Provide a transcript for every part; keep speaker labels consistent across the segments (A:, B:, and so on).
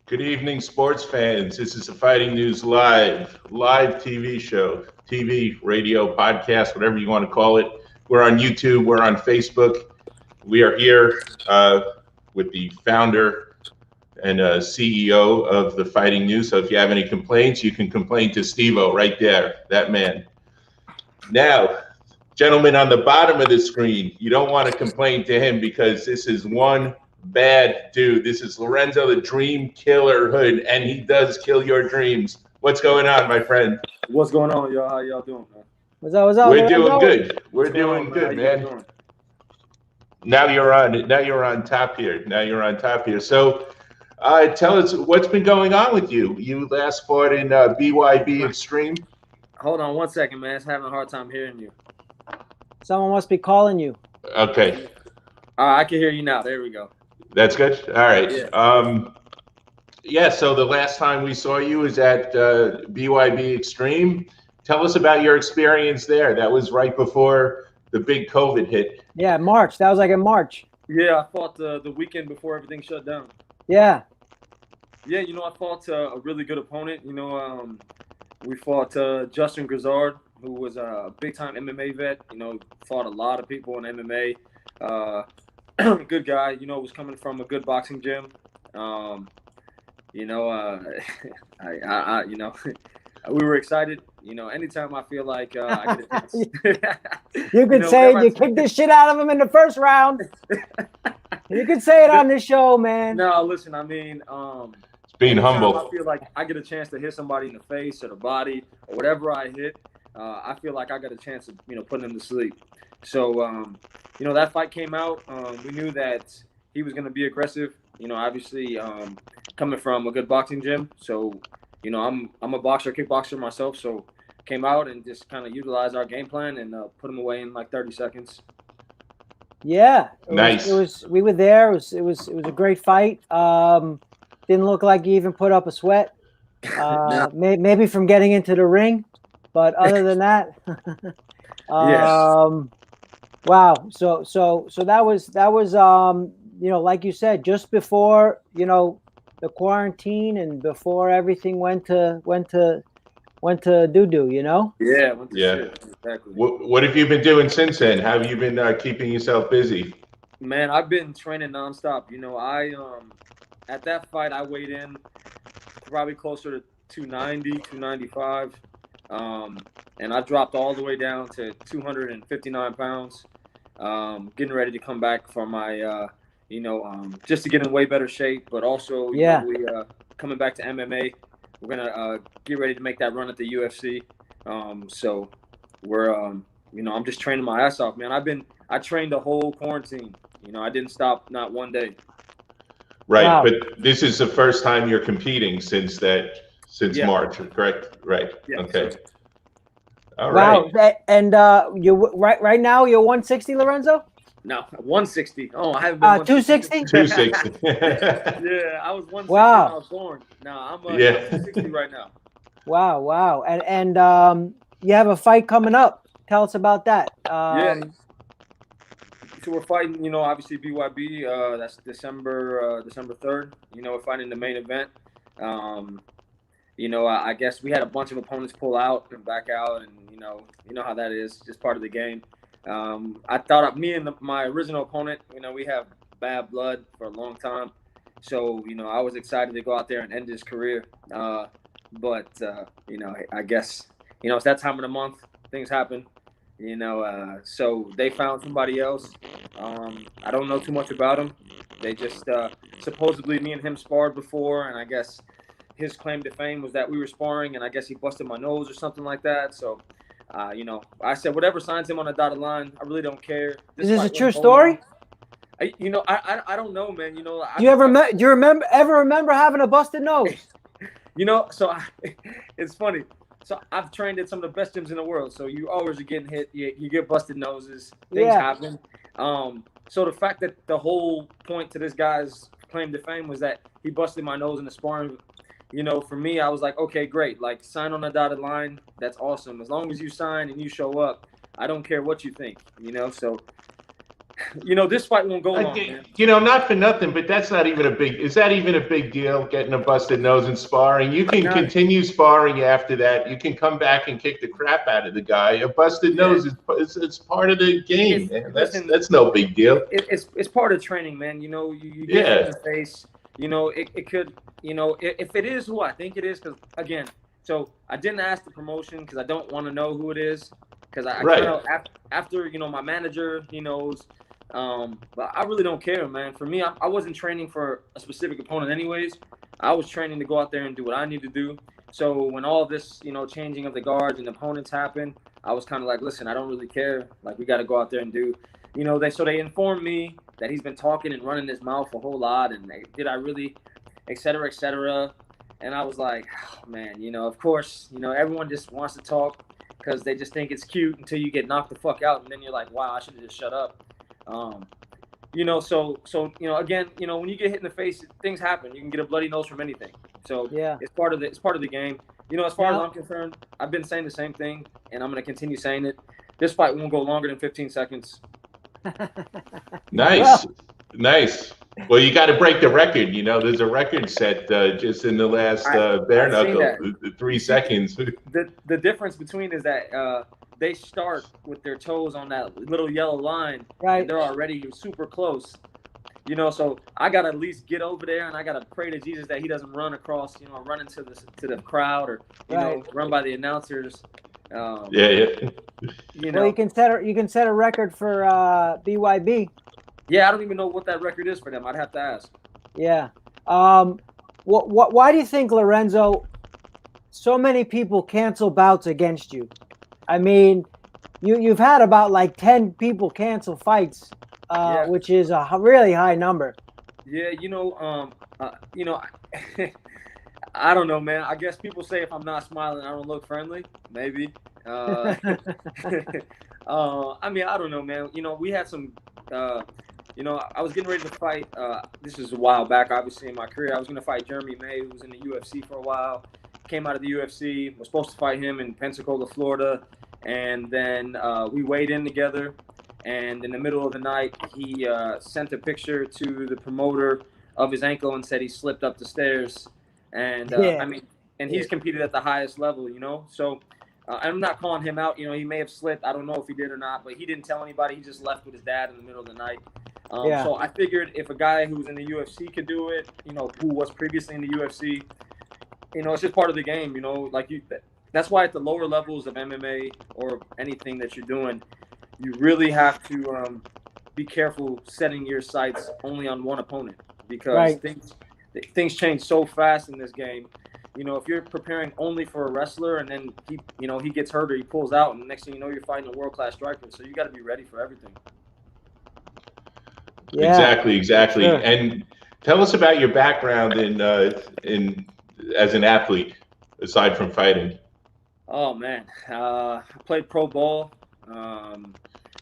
A: Good evening, sports fans. This is the Fighting News live TV show, TV, radio, podcast, whatever you want to call it. We're on YouTube. We're on Facebook. We are here with the founder and CEO of the Fighting News. So if you have any complaints, you can complain to Steve-O right there, that man. Now, gentlemen on the bottom of the screen, you don't want to complain to him because this is one bad dude. This is Lorenzo, the dream killer hood, and he does kill your dreams. What's going on, my friend?
B: What's going on, y'all? How y'all doing, man?
C: What's up? What's up?
A: We're doing good. We're
B: What's going
A: doing
B: on,
A: good,
B: How you
A: man.
B: doing?
A: Now you're on. Now you're on top here. Now you're on top here. So, tell us what's been going on with you. You last fought in BYB Extreme.
B: Hold on 1 second, man. It's having a hard time hearing you.
C: Someone must be calling you.
A: Okay,
B: I can hear you now. There we go.
A: that's good. All right.
B: Yeah.
A: Yeah. So the last time we saw you was at BYB Extreme. Tell us about your experience there. That was right before the big COVID hit.
C: Yeah, March. That was like in March.
B: Yeah, I fought the weekend before everything shut down.
C: Yeah.
B: Yeah, I fought a really good opponent. We fought Justin Grizzard, who was a big-time MMA vet. Fought a lot of people in MMA. Good guy. Was coming from a good boxing gym. We were excited. Anytime I feel like I get a chance.
C: You could say you kicked the shit out of him in the first round. You could say it on this show, man.
B: No, listen, it's
A: Being humble.
B: I feel like I get a chance to hit somebody in the face or the body or whatever I hit. I feel like I got a chance of, putting him to sleep. So, that fight came out. We knew that he was going to be aggressive. Obviously, coming from a good boxing gym. So, I'm a boxer, kickboxer myself. So, came out and just kind of utilized our game plan and put him away in like 30 seconds.
C: Yeah.
A: Nice.
C: We were there. It was a great fight. Didn't look like you even put up a sweat. Maybe from getting into the ring, but other than that,
B: Yes.
C: wow. So that was like you said, just before the quarantine and before everything went to doo-doo.
B: Yeah. Went to
A: Yeah.
B: shit. Exactly.
A: What have you been doing since then? How have you been keeping yourself busy?
B: Man, I've been training nonstop. At that fight, I weighed in probably closer to 290, 295. And I dropped all the way down to 259 pounds. Getting ready to come back for my, just to get in way better shape. But also, we coming back to MMA. We're going to get ready to make that run at the UFC. So we're, I'm just training my ass off, man. I trained the whole quarantine. I didn't stop not one day.
A: Right,
C: Wow.
A: but this is the first time you're competing since
B: Yeah.
A: March, correct? Right.
B: Yeah,
A: Okay.
B: so-
A: All right.
C: Wow. And you right now you're 160, Lorenzo?
B: No, 160. Oh, I haven't been
C: 260?
A: 260.
B: Yeah, I was 160
C: Wow.
B: when I was born. Now I'm
A: Yeah.
B: 260 right now.
C: Wow. And you have a fight coming up. Tell us about that.
B: Yeah. So we're fighting, obviously BYB. That's December 3rd. We're fighting the main event. I guess we had a bunch of opponents pull out and back out, and you know how that is, just part of the game. I thought me and my original opponent, we have bad blood for a long time, so I was excited to go out there and end his career. But I guess it's that time of the month. Things happen. So they found somebody else. I don't know too much about him. They just supposedly me and him sparred before, and I guess his claim to fame was that we were sparring, and I guess he busted my nose or something like that. So, I said whatever signs him on the dotted line, I really don't care.
C: Is this a
B: fight
C: true
B: went
C: story?
B: I don't know, man.
C: Do you remember having a busted nose?
B: It's funny. So I've trained at some of the best gyms in the world. So you always are getting hit. You get busted noses. Things happen. So the fact that the whole point to this guy's claim to fame was that he busted my nose in the sparring, for me, I was like, okay, great. Like, sign on the dotted line. That's awesome. As long as you sign and you show up, I don't care what you think, So this fight won't go long, man.
A: Not for nothing, but that's not even is that even a big deal, getting a busted nose in sparring? You can continue sparring after that. You can come back and kick the crap out of the guy. A busted nose it's part of the game, man. That's no big deal.
B: It's part of training, man. You get hit in the face. It could, if it is who I think it is, because, again, so I didn't ask the promotion because I don't want to know who it is. Because after, my manager, he knows. But I really don't care, man. For me, I wasn't training for a specific opponent anyways. I was training to go out there and do what I need to do. So when all this, changing of the guards and opponents happened, I was kind of like, listen, I don't really care. Like, we got to go out there and do, they informed me that he's been talking and running his mouth a whole lot. And did I really, et cetera, et cetera. And I was like, oh, man, of course, everyone just wants to talk because they just think it's cute until you get knocked the fuck out. And then you're like, wow, I should have just shut up. So again, when you get hit in the face, things happen. You can get a bloody nose from anything. So it's part of the game. As far as I'm concerned, I've been saying the same thing, and I'm going to continue saying it. This fight won't go longer than 15 seconds.
A: Nice. Well, you got to break the record. There's a record set just in the last bare knuckle, 3 seconds.
B: The difference between is that they start with their toes on that little yellow line,
C: right?
B: And they're already super close. So I gotta at least get over there, and I gotta pray to Jesus that he doesn't run across, run into the crowd, or run by the announcers.
A: Well,
C: you can set a record for BYB.
B: Yeah, I don't even know what that record is for them. I'd have to ask.
C: Yeah. Why do you think, Lorenzo, so many people cancel bouts against you? I mean, you've had about like 10 people cancel fights, which is a really high number.
B: Yeah, I don't know, man. I guess people say if I'm not smiling, I don't look friendly. Maybe. I mean, I don't know, man. We had some. I was getting ready to fight. This is a while back, obviously in my career. I was going to fight Jeremy May, who was in the UFC for a while. Came out of the UFC. Was supposed to fight him in Pensacola, Florida, and then we weighed in together. And in the middle of the night, he sent a picture to the promoter of his ankle and said he slipped up the stairs. And he's competed at the highest level, So I'm not calling him out. He may have slipped. I don't know if he did or not, but he didn't tell anybody. He just left with his dad in the middle of the night. So I figured if a guy who's in the UFC could do it, who was previously in the UFC, it's just part of the game, that's why at the lower levels of MMA or anything that you're doing, you really have to be careful setting your sights only on one opponent because things change so fast in this game. If you're preparing only for a wrestler and then he gets hurt or he pulls out, and the next thing you know, you're fighting a world-class striker. So you got to be ready for everything.
A: Yeah. Exactly. Sure. And tell us about your background in as an athlete, aside from fighting.
B: Oh man, I played pro ball.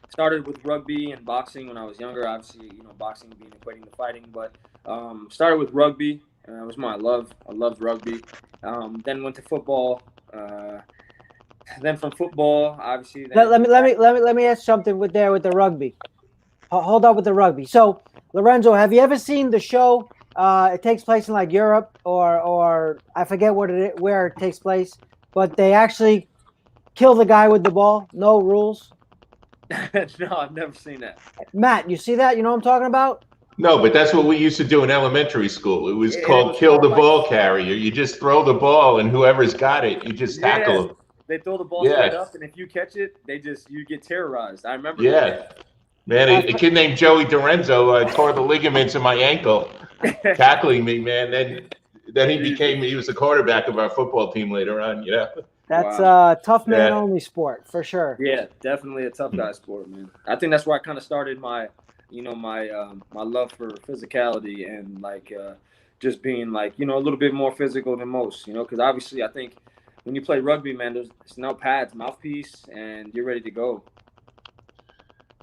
B: Started with rugby and boxing when I was younger. Obviously, boxing being equating to fighting, but started with rugby. It was I loved rugby. Then went to football. Then from football, obviously.
C: Let me ask something with the rugby. Hold up with the rugby. So, Lorenzo, have you ever seen the show? It takes place in like Europe or I forget where it takes place, but they actually kill the guy with the ball. No rules.
B: No, I've never seen that.
C: Matt, you see that? You know what I'm talking about?
A: No, but that's what we used to do in elementary school. It was called kill the ball carrier. You just throw the ball, and whoever's got it, you just tackle them.
B: They throw the ball straight up, and if you catch it, you get terrorized. I remember.
A: Yeah. Man, a kid named Joey Lorenzo tore the ligaments in my ankle, tackling me, man. Then he was the quarterback of our football team later on,
C: That's a tough man only sport for sure.
B: Yeah, definitely a tough guy sport, man. I think that's where I kind of started my love for physicality and just being a little bit more physical than most, because obviously I think when you play rugby, man, there's no pads, mouthpiece, and you're ready to go.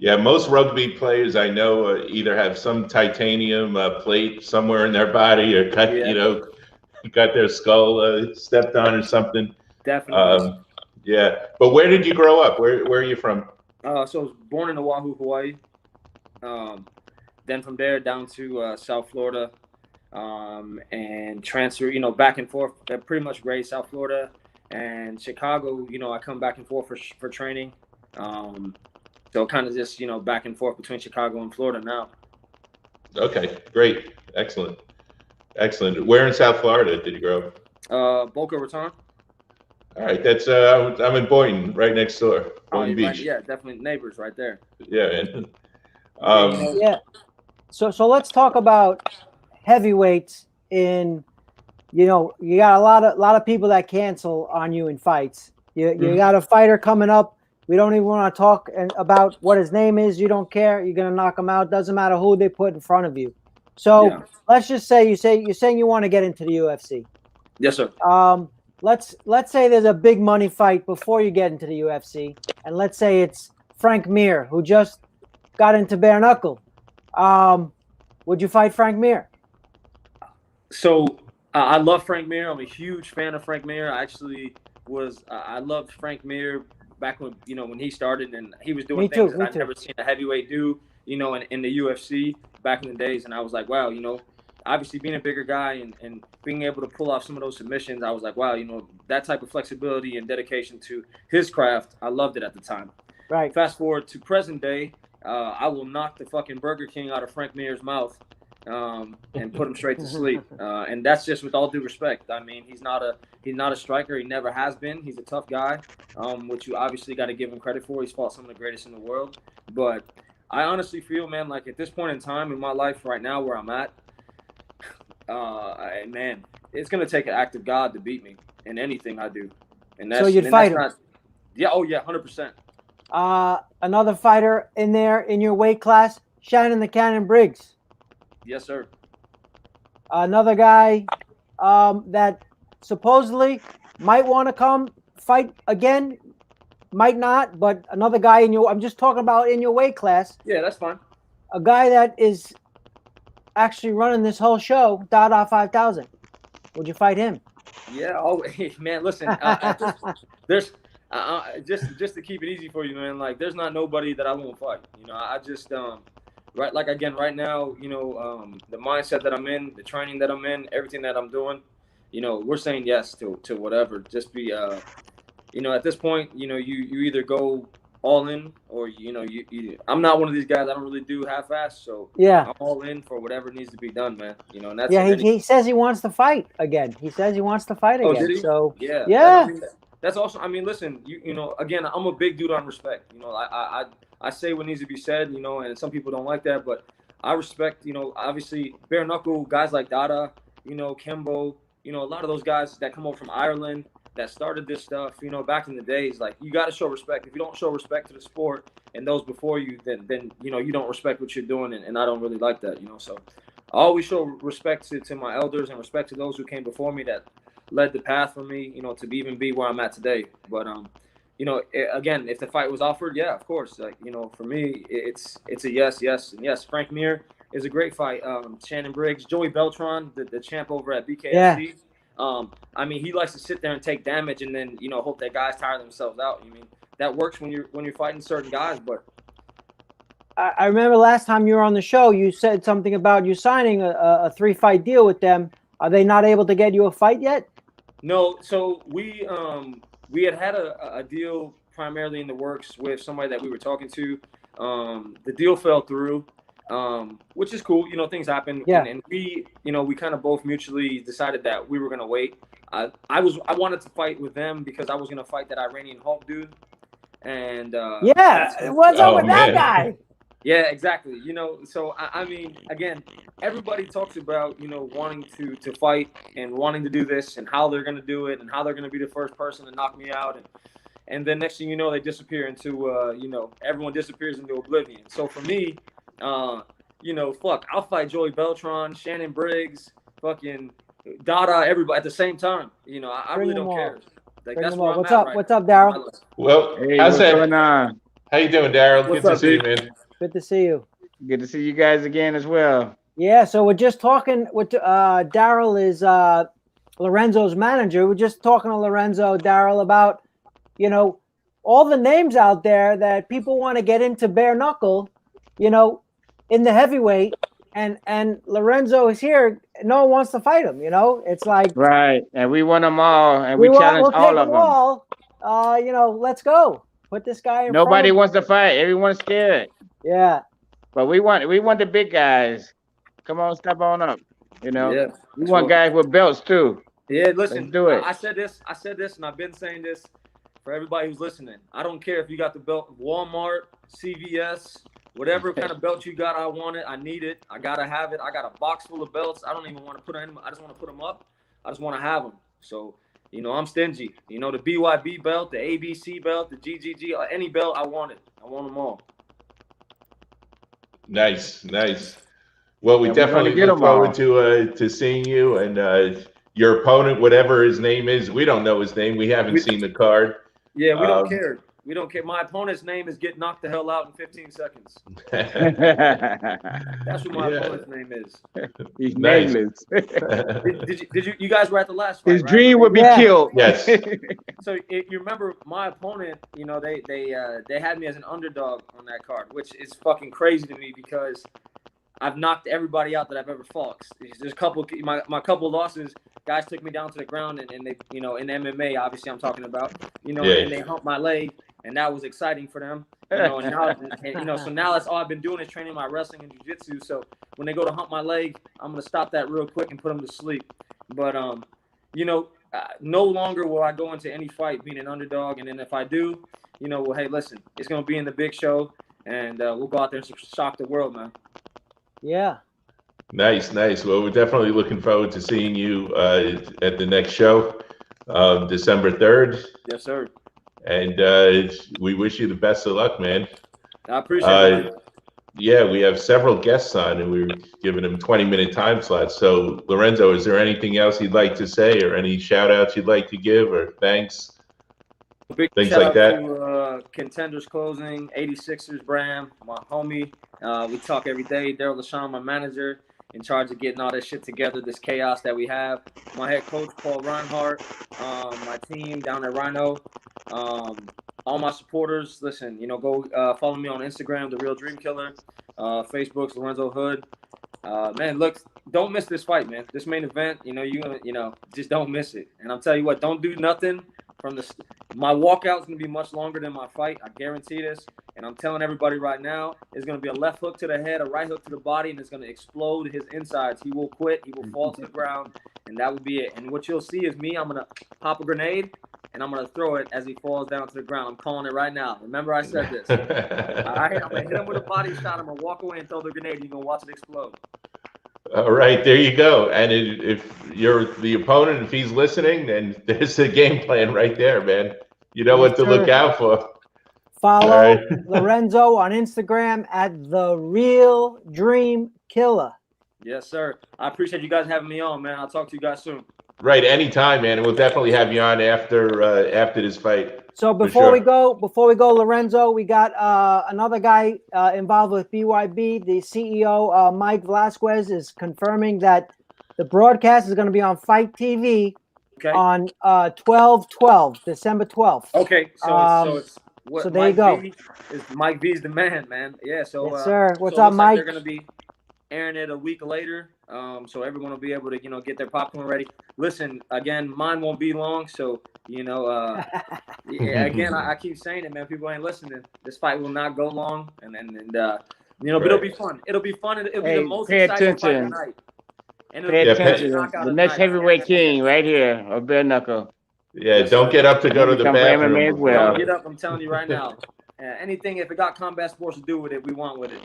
A: Yeah, most rugby players I know either have some titanium plate somewhere in their body or got their skull stepped on or something.
B: Definitely.
A: But where did you grow up? Where are you from?
B: So I was born in Oahu, Hawaii. Then from there down to South Florida, and transfer, back and forth. They're pretty much great. South Florida and Chicago, I come back and forth for training. So kind of just, back and forth between Chicago and Florida now.
A: Okay, great. Excellent. Where in South Florida did you grow up?
B: Boca Raton.
A: All right, that's I'm in Boynton, right next door. Boynton Beach.
B: Right, yeah, definitely neighbors right there.
A: Yeah, man.
C: Yeah. So let's talk about heavyweights. You got a lot of people that cancel on you in fights. You got a fighter coming up. We don't even want to talk about what his name is. You don't care. You're gonna knock him out. Doesn't matter who they put in front of you. So let's just say you're saying you want to get into the UFC.
B: Yes, sir.
C: Let's say there's a big money fight before you get into the UFC, and let's say it's Frank Mir, who just got into bare knuckle. Would you fight Frank Mir?
B: So I love Frank Mir. I'm a huge fan of Frank Mir. I actually I loved Frank Mir back when when he started, and he was doing things that I'd never seen a heavyweight do. In the UFC back in the days, and I was like, wow, obviously being a bigger guy and being able to pull off some of those submissions, I was like, wow, that type of flexibility and dedication to his craft, I loved it at the time.
C: Right.
B: Fast forward to present day, I will knock the fucking Burger King out of Frank Mir's mouth and put him straight to sleep. And that's just with all due respect. I mean, he's not a striker. He never has been. He's a tough guy, which you obviously got to give him credit for. He's fought some of the greatest in the world. But I honestly feel, man, like at this point in time in my life right now where I'm at, man, it's going to take an act of God to beat me in anything I do. And that's,
C: so you'd fight him?
B: Yeah, oh yeah, 100%.
C: Another fighter in there in your weight class, Shannon the Cannon Briggs.
B: Yes, sir. Another
C: guy that supposedly might want to come fight again, might not, but another guy I'm just talking about in your weight class.
B: Yeah, that's fine.
C: A guy that is actually running this whole show, Dada 5000. Would you fight him?
B: Yeah. Oh, man, listen, there's just to keep it easy for you, man, like there's not nobody that I won't fight. I just right now, the mindset that I'm in, the training that I'm in, everything that I'm doing, we're saying yes to whatever. Just be at this point, you either go all in or I'm not one of these guys. I don't really do half-ass, so
C: yeah,
B: I'm all in for whatever needs to be done, man. And that's
C: he says he wants to fight again. Did he? So
B: yeah. That's also. I mean, listen. Again, I'm a big dude on respect. I say what needs to be said. And some people don't like that, but I respect. Obviously, bare knuckle guys like Dada. Kembo. A lot of those guys that come over from Ireland that started this stuff. Back in the days, like you got to show respect. If you don't show respect to the sport and those before you, then you don't respect what you're doing, and I don't really like that. So I always show respect to my elders and respect to those who came before me that led the path for me, to even be where I'm at today. But again, if the fight was offered, yeah, of course. Like, for me, it's a yes. And yes, Frank Mir is a great fight. Shannon Briggs, Joey Beltran, the champ over at BKFC.
C: Yeah.
B: I mean, he likes to sit there and take damage and then, hope that guys tire themselves out. I mean, that works when you're fighting certain guys, but
C: I remember last time you were on the show, you said something about you signing a 3-fight deal with them. Are they not able to get you a fight yet?
B: No, so we had a deal primarily in the works with somebody that we were talking to. The deal fell through, which is cool. Things happen.
C: Yeah.
B: And we kind of both mutually decided that we were gonna wait. I wanted to fight with them because I was gonna fight that Iranian Hulk dude. And
C: what's up with that guy?
B: Yeah, exactly. So I mean, again, everybody talks about, wanting to fight and wanting to do this and how they're going to do it and how they're going to be the first person to knock me out. And then next thing you know, they disappear into, everyone disappears into oblivion. So for me, I'll fight Joey Beltran, Shannon Briggs, fucking Dada, everybody at the same time. I really don't care. Like, that's where I'm
C: What's
B: at
C: up?
B: right
C: What's
B: now.
C: up, Daryl?
A: Well,
D: hey,
A: how's that?
D: Going on?
A: How you doing, Daryl? Good to see you, man.
C: Good to see you.
D: Good to see you guys again as well.
C: Yeah, so we're just talking with Daryl is Lorenzo's manager. We're just talking to Lorenzo, Daryl, about all the names out there that people want to get into bare knuckle. in the heavyweight, and Lorenzo is here. No one wants to fight him. You know, it's like
D: Right. And we won them all, and we challenged
C: we'll take
D: all of
C: them
D: them.
C: all. You know, let's go. Put this guy in front
D: Nobody
C: of
D: wants to fight. Everyone's scared.
C: Yeah.
D: But we want the big guys. Come on, step on up. You know,
B: Yeah.
D: we want guys with belts too.
B: Yeah, listen,
D: Let's do it.
B: I said this, and I've been saying this for everybody who's listening. I don't care if you got the belt Walmart, CVS, whatever kind of belt you got. I want it. I need it. I gotta have it. I got a box full of belts. I don't even want to put them. I just want to put them up. I just want to have them. So, you know, I'm stingy. You know, the BYB belt, the ABC belt, the GGG, any belt, I want it. I want them all.
A: Nice, nice. Well, we
D: And we're
A: definitely
D: gonna get
A: look
D: 'em all.
A: forward to seeing you and your opponent, whatever his name is. We don't know his name. We haven't seen the card.
B: Yeah, we don't care. We don't care. My opponent's name is Get Knocked the Hell Out in 15 Seconds. That's what my opponent's name is.
D: He's
A: Nice.
D: nameless.
B: Did you guys were at the last fight,
D: His
B: right?
D: dream would be killed.
A: Yes.
B: So you remember my opponent? You know they had me as an underdog on that card, which is fucking crazy to me because I've knocked everybody out that I've ever fought. There's a couple my couple losses. Guys took me down to the ground and they, you know, in MMA, obviously I'm talking about, you know, and they humped my leg, and that was exciting for them. You know, and now, you know, so now that's all I've been doing is training my wrestling and jiu-jitsu. So when they go to hump my leg, I'm gonna stop that real quick and put them to sleep. But you know, no longer will I go into any fight being an underdog, and then if I do, you know, well, hey, listen, it's gonna be in the big show, and we'll go out there and shock the world, man.
C: Yeah.
A: Nice, nice. Well, we're definitely looking forward to seeing you at the next show, December 3rd.
B: Yes, sir.
A: And we wish you the best of luck, man.
B: I appreciate it.
A: Yeah, we have several guests on, and we're giving them 20-minute time slots. So, Lorenzo, is there anything else you'd like to say, or any shout-outs you'd like to give, or thanks?
B: Big
A: Things
B: shout
A: like
B: out
A: that.
B: to Contenders Closing, 86ers brand, my homie. We talk every day. Daryl LaShawn, my manager, in charge of getting all this shit together, this chaos that we have. My head coach, Paul Reinhardt, my team down at Rhino, all my supporters. Listen, you know, go follow me on Instagram, The Real Dream Killer, Facebook's Lorenzo Hood. Man, look, don't miss this fight, man. This main event, you know, just don't miss it. And I'll tell you what, don't do nothing from my walkout's gonna be much longer than my fight. I guarantee this. And I'm telling everybody right now, it's gonna be a left hook to the head, a right hook to the body, and it's gonna explode his insides. He will quit. He will fall to the ground, and that will be it. And what you'll see is me. I'm gonna pop a grenade, and I'm gonna throw it as he falls down to the ground. I'm calling it right now. Remember, I said this. I'm gonna hit him with a body shot. I'm gonna walk away and throw the grenade. You're gonna watch it explode.
A: All right, there you go. And if you're the opponent, if he's listening, then there's the game plan right there, man. You know what to look out for.
C: Follow Lorenzo on Instagram at The Real Dream Killer.
B: Yes, sir. I appreciate you guys having me on, man. I'll talk to you guys soon.
A: Right, anytime, man. And we'll definitely have you on after this fight.
C: So before we go, Lorenzo, we got another guy involved with BYB. The CEO, Mike Velasquez, is confirming that the broadcast is going to be on Fight TV on 12/12, December 12th.
B: Okay, so it's what
C: so there
B: Mike
C: you go.
B: V is Mike V's the man. Yeah, so
C: yes, sir. What's
B: so
C: up, Mike?
B: they're gonna be airing it a week later, so everyone will be able to, you know, get their popcorn ready. Listen, again, mine won't be long, so you know, yeah, again, I keep saying it, man. People ain't listening. This fight will not go long, and you know, but it'll be fun. It'll be fun. It'll be the most exciting fight of the night. And
D: pay attention. The next heavyweight king right here, or bare knuckle.
A: Yeah, don't get up to go to the bathroom.
D: MMA as well.
B: Don't get up. I'm telling you right now. Anything, if it got combat sports to do with it, we want with it.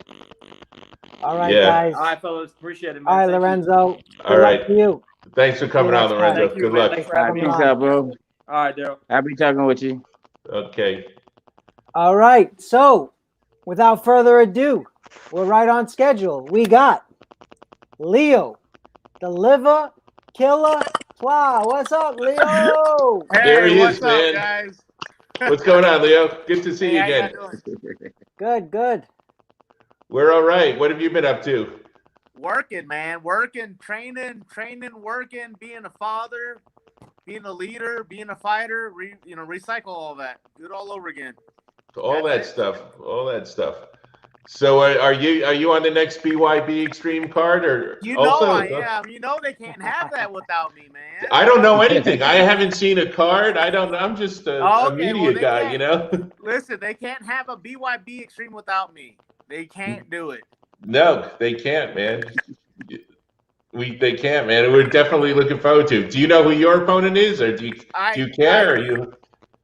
C: All right, guys.
B: All right, fellas. Appreciate it, man.
C: All right, Lorenzo.
A: All right.
C: To you.
A: Thanks for coming on, Lorenzo. Good luck.
B: Thanks for having me
D: Peace
B: on.
D: out, bro.
B: All right, Daryl.
D: Happy talking with you.
A: Okay.
C: All right. So, without further ado, we're right on schedule. We got Leo, the Liver Killer Plow. What's up, Leo?
E: Hey,
A: There he
E: what's
A: is,
E: up,
A: man.
E: guys?
A: What's going on, Leo? Good to see you
E: How
A: again.
E: y'all doing?
C: Good.
A: We're all right. What have you been up to?
E: Working, man. Working, training, working, being a father, being a leader, being a fighter, recycle all that. Do it all over again.
A: All that stuff. So are you on the next BYB Extreme card or
E: You
A: also?
E: know I am. You know they can't have that without me, man.
A: I don't know anything. I haven't seen a card. I don't know. I'm just a media
E: they
A: guy,
E: can't.
A: you know.
E: Listen, they can't have a BYB Extreme without me. They can't do it.
A: No, they can't, man. They can't, man. We're definitely looking forward to. Do you know who your opponent is, or do you care?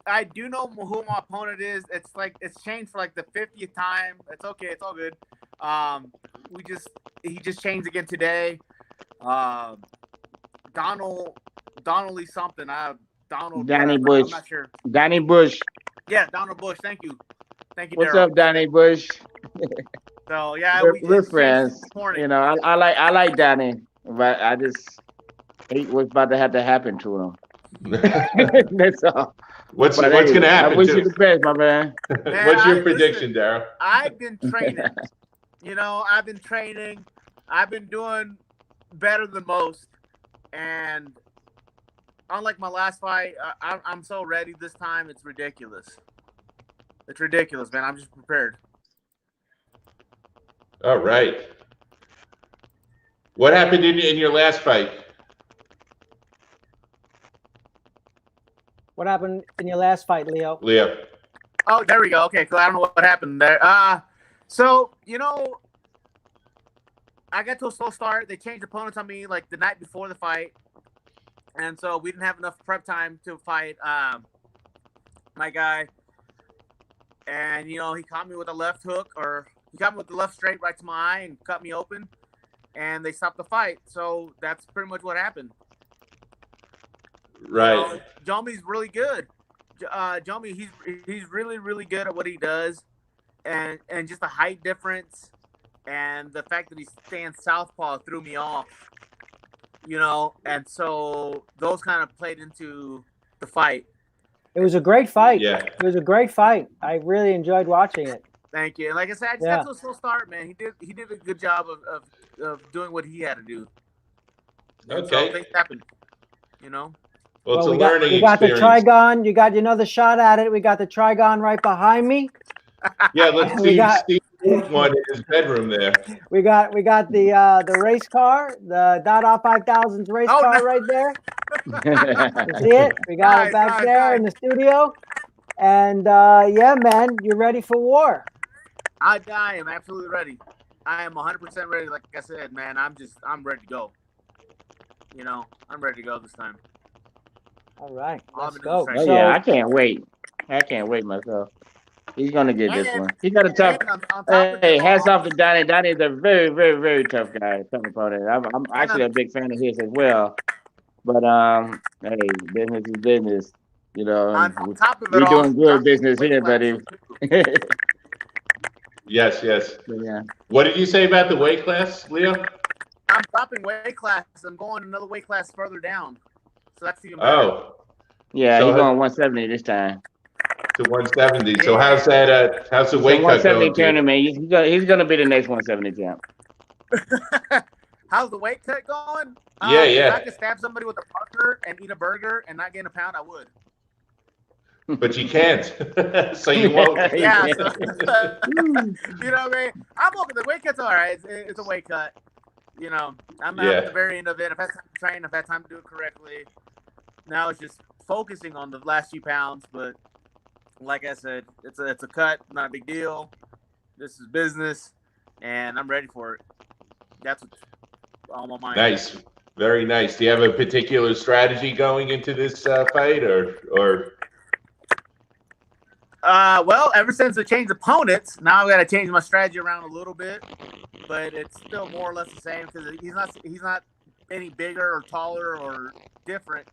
E: I do know who my opponent is. It's like it's changed for like the 50th time. It's okay. It's all good. He just changed again today. Donnelly something.
D: Donnie Bush.
E: I'm not sure.
D: Donnie Bush.
E: Yeah, Donald Bush. Thank you.
D: What's
E: Daryl.
D: up, Donnie Bush?
E: So yeah,
D: we're friends. You know, I like Donnie, but I just hate what's about to have to happen to him. That's all.
A: What's going to happen?
D: I wish you the best, my man.
A: What's your prediction, Daryl?
E: I've been training. I've been training. I've been doing better than most, and unlike my last fight, I'm so ready this time. It's ridiculous. It's ridiculous, man. I'm just prepared.
A: All right. What happened in your last fight?
C: What happened in your last fight, Leo?
E: Oh, there we go. Okay, cool. I don't know what happened there. So I got to a slow start. They changed opponents on me like the night before the fight, and so we didn't have enough prep time to fight my guy. And he caught me with a left hook, or he got me with the left straight right to my eye and cut me open, and they stopped the fight. So that's pretty much what happened.
A: Right.
E: Jomi's really good. Jomi, he's really, really good at what he does, and just the height difference and the fact that he stands southpaw threw me off. And so those kind of played into the fight.
C: It was a great fight.
A: Yeah.
C: It was a great fight. I really enjoyed watching it.
E: Thank you. And like I said, I just got to a slow start, man. He did a good job of doing what he had to do. And
A: Okay.
E: so things happened.
A: Well, it's a
C: we
A: learning
C: got
A: experience.
C: the Trigon. You got another shot at it. We got the Trigon right behind me.
A: Yeah, let's see Steve one in his bedroom there.
C: We got the race car, the Dada 5000's race car right there. You see it? We got it back there in the studio. And yeah, man, you're ready for war.
E: I am absolutely ready. I am 100% ready. Like I said, man, I'm ready to go. I'm ready to go this time.
C: All right, let's go.
D: Oh, yeah, I can't wait. I can't wait myself. He's gonna get this one. He got a tough. Hey, hats off to Donnie. Donnie's a very, very, very tough guy. Tough opponent. I'm actually a big fan of his as well. But hey, business is business.
E: On top of it
D: we're
E: all,
D: doing good business here, buddy.
A: Yes.
D: Yeah.
A: What did you say about the weight class, Leo?
E: I'm dropping weight class. I'm going another weight class further down. So that's even better.
A: Oh.
D: Yeah,
A: So
D: he's going 170 this time.
A: To 170. So how's that? How's the weight cut
D: 170
A: going?
D: tournament. He's gonna be the next 170 champ.
E: How's the weight cut going?
A: Yeah.
E: If I could stab somebody with a Parker and eat a burger and not gain a pound, I would.
A: But you can't. So you won't.
E: Yeah. So, what I mean? I'm okay. The weight cut's all right. It's a weight cut. I'm at the very end of it. I've had time to train. I've had time to do it correctly. Now it's just focusing on the last few pounds. But like I said, it's a cut, not a big deal. This is business, and I'm ready for it. That's what's on my mind.
A: Nice. Very nice. Do you have a particular strategy going into this fight, or?
E: Well, ever since I changed opponents, now I've got to change my strategy around a little bit, but it's still more or less the same because he's not any bigger or taller or different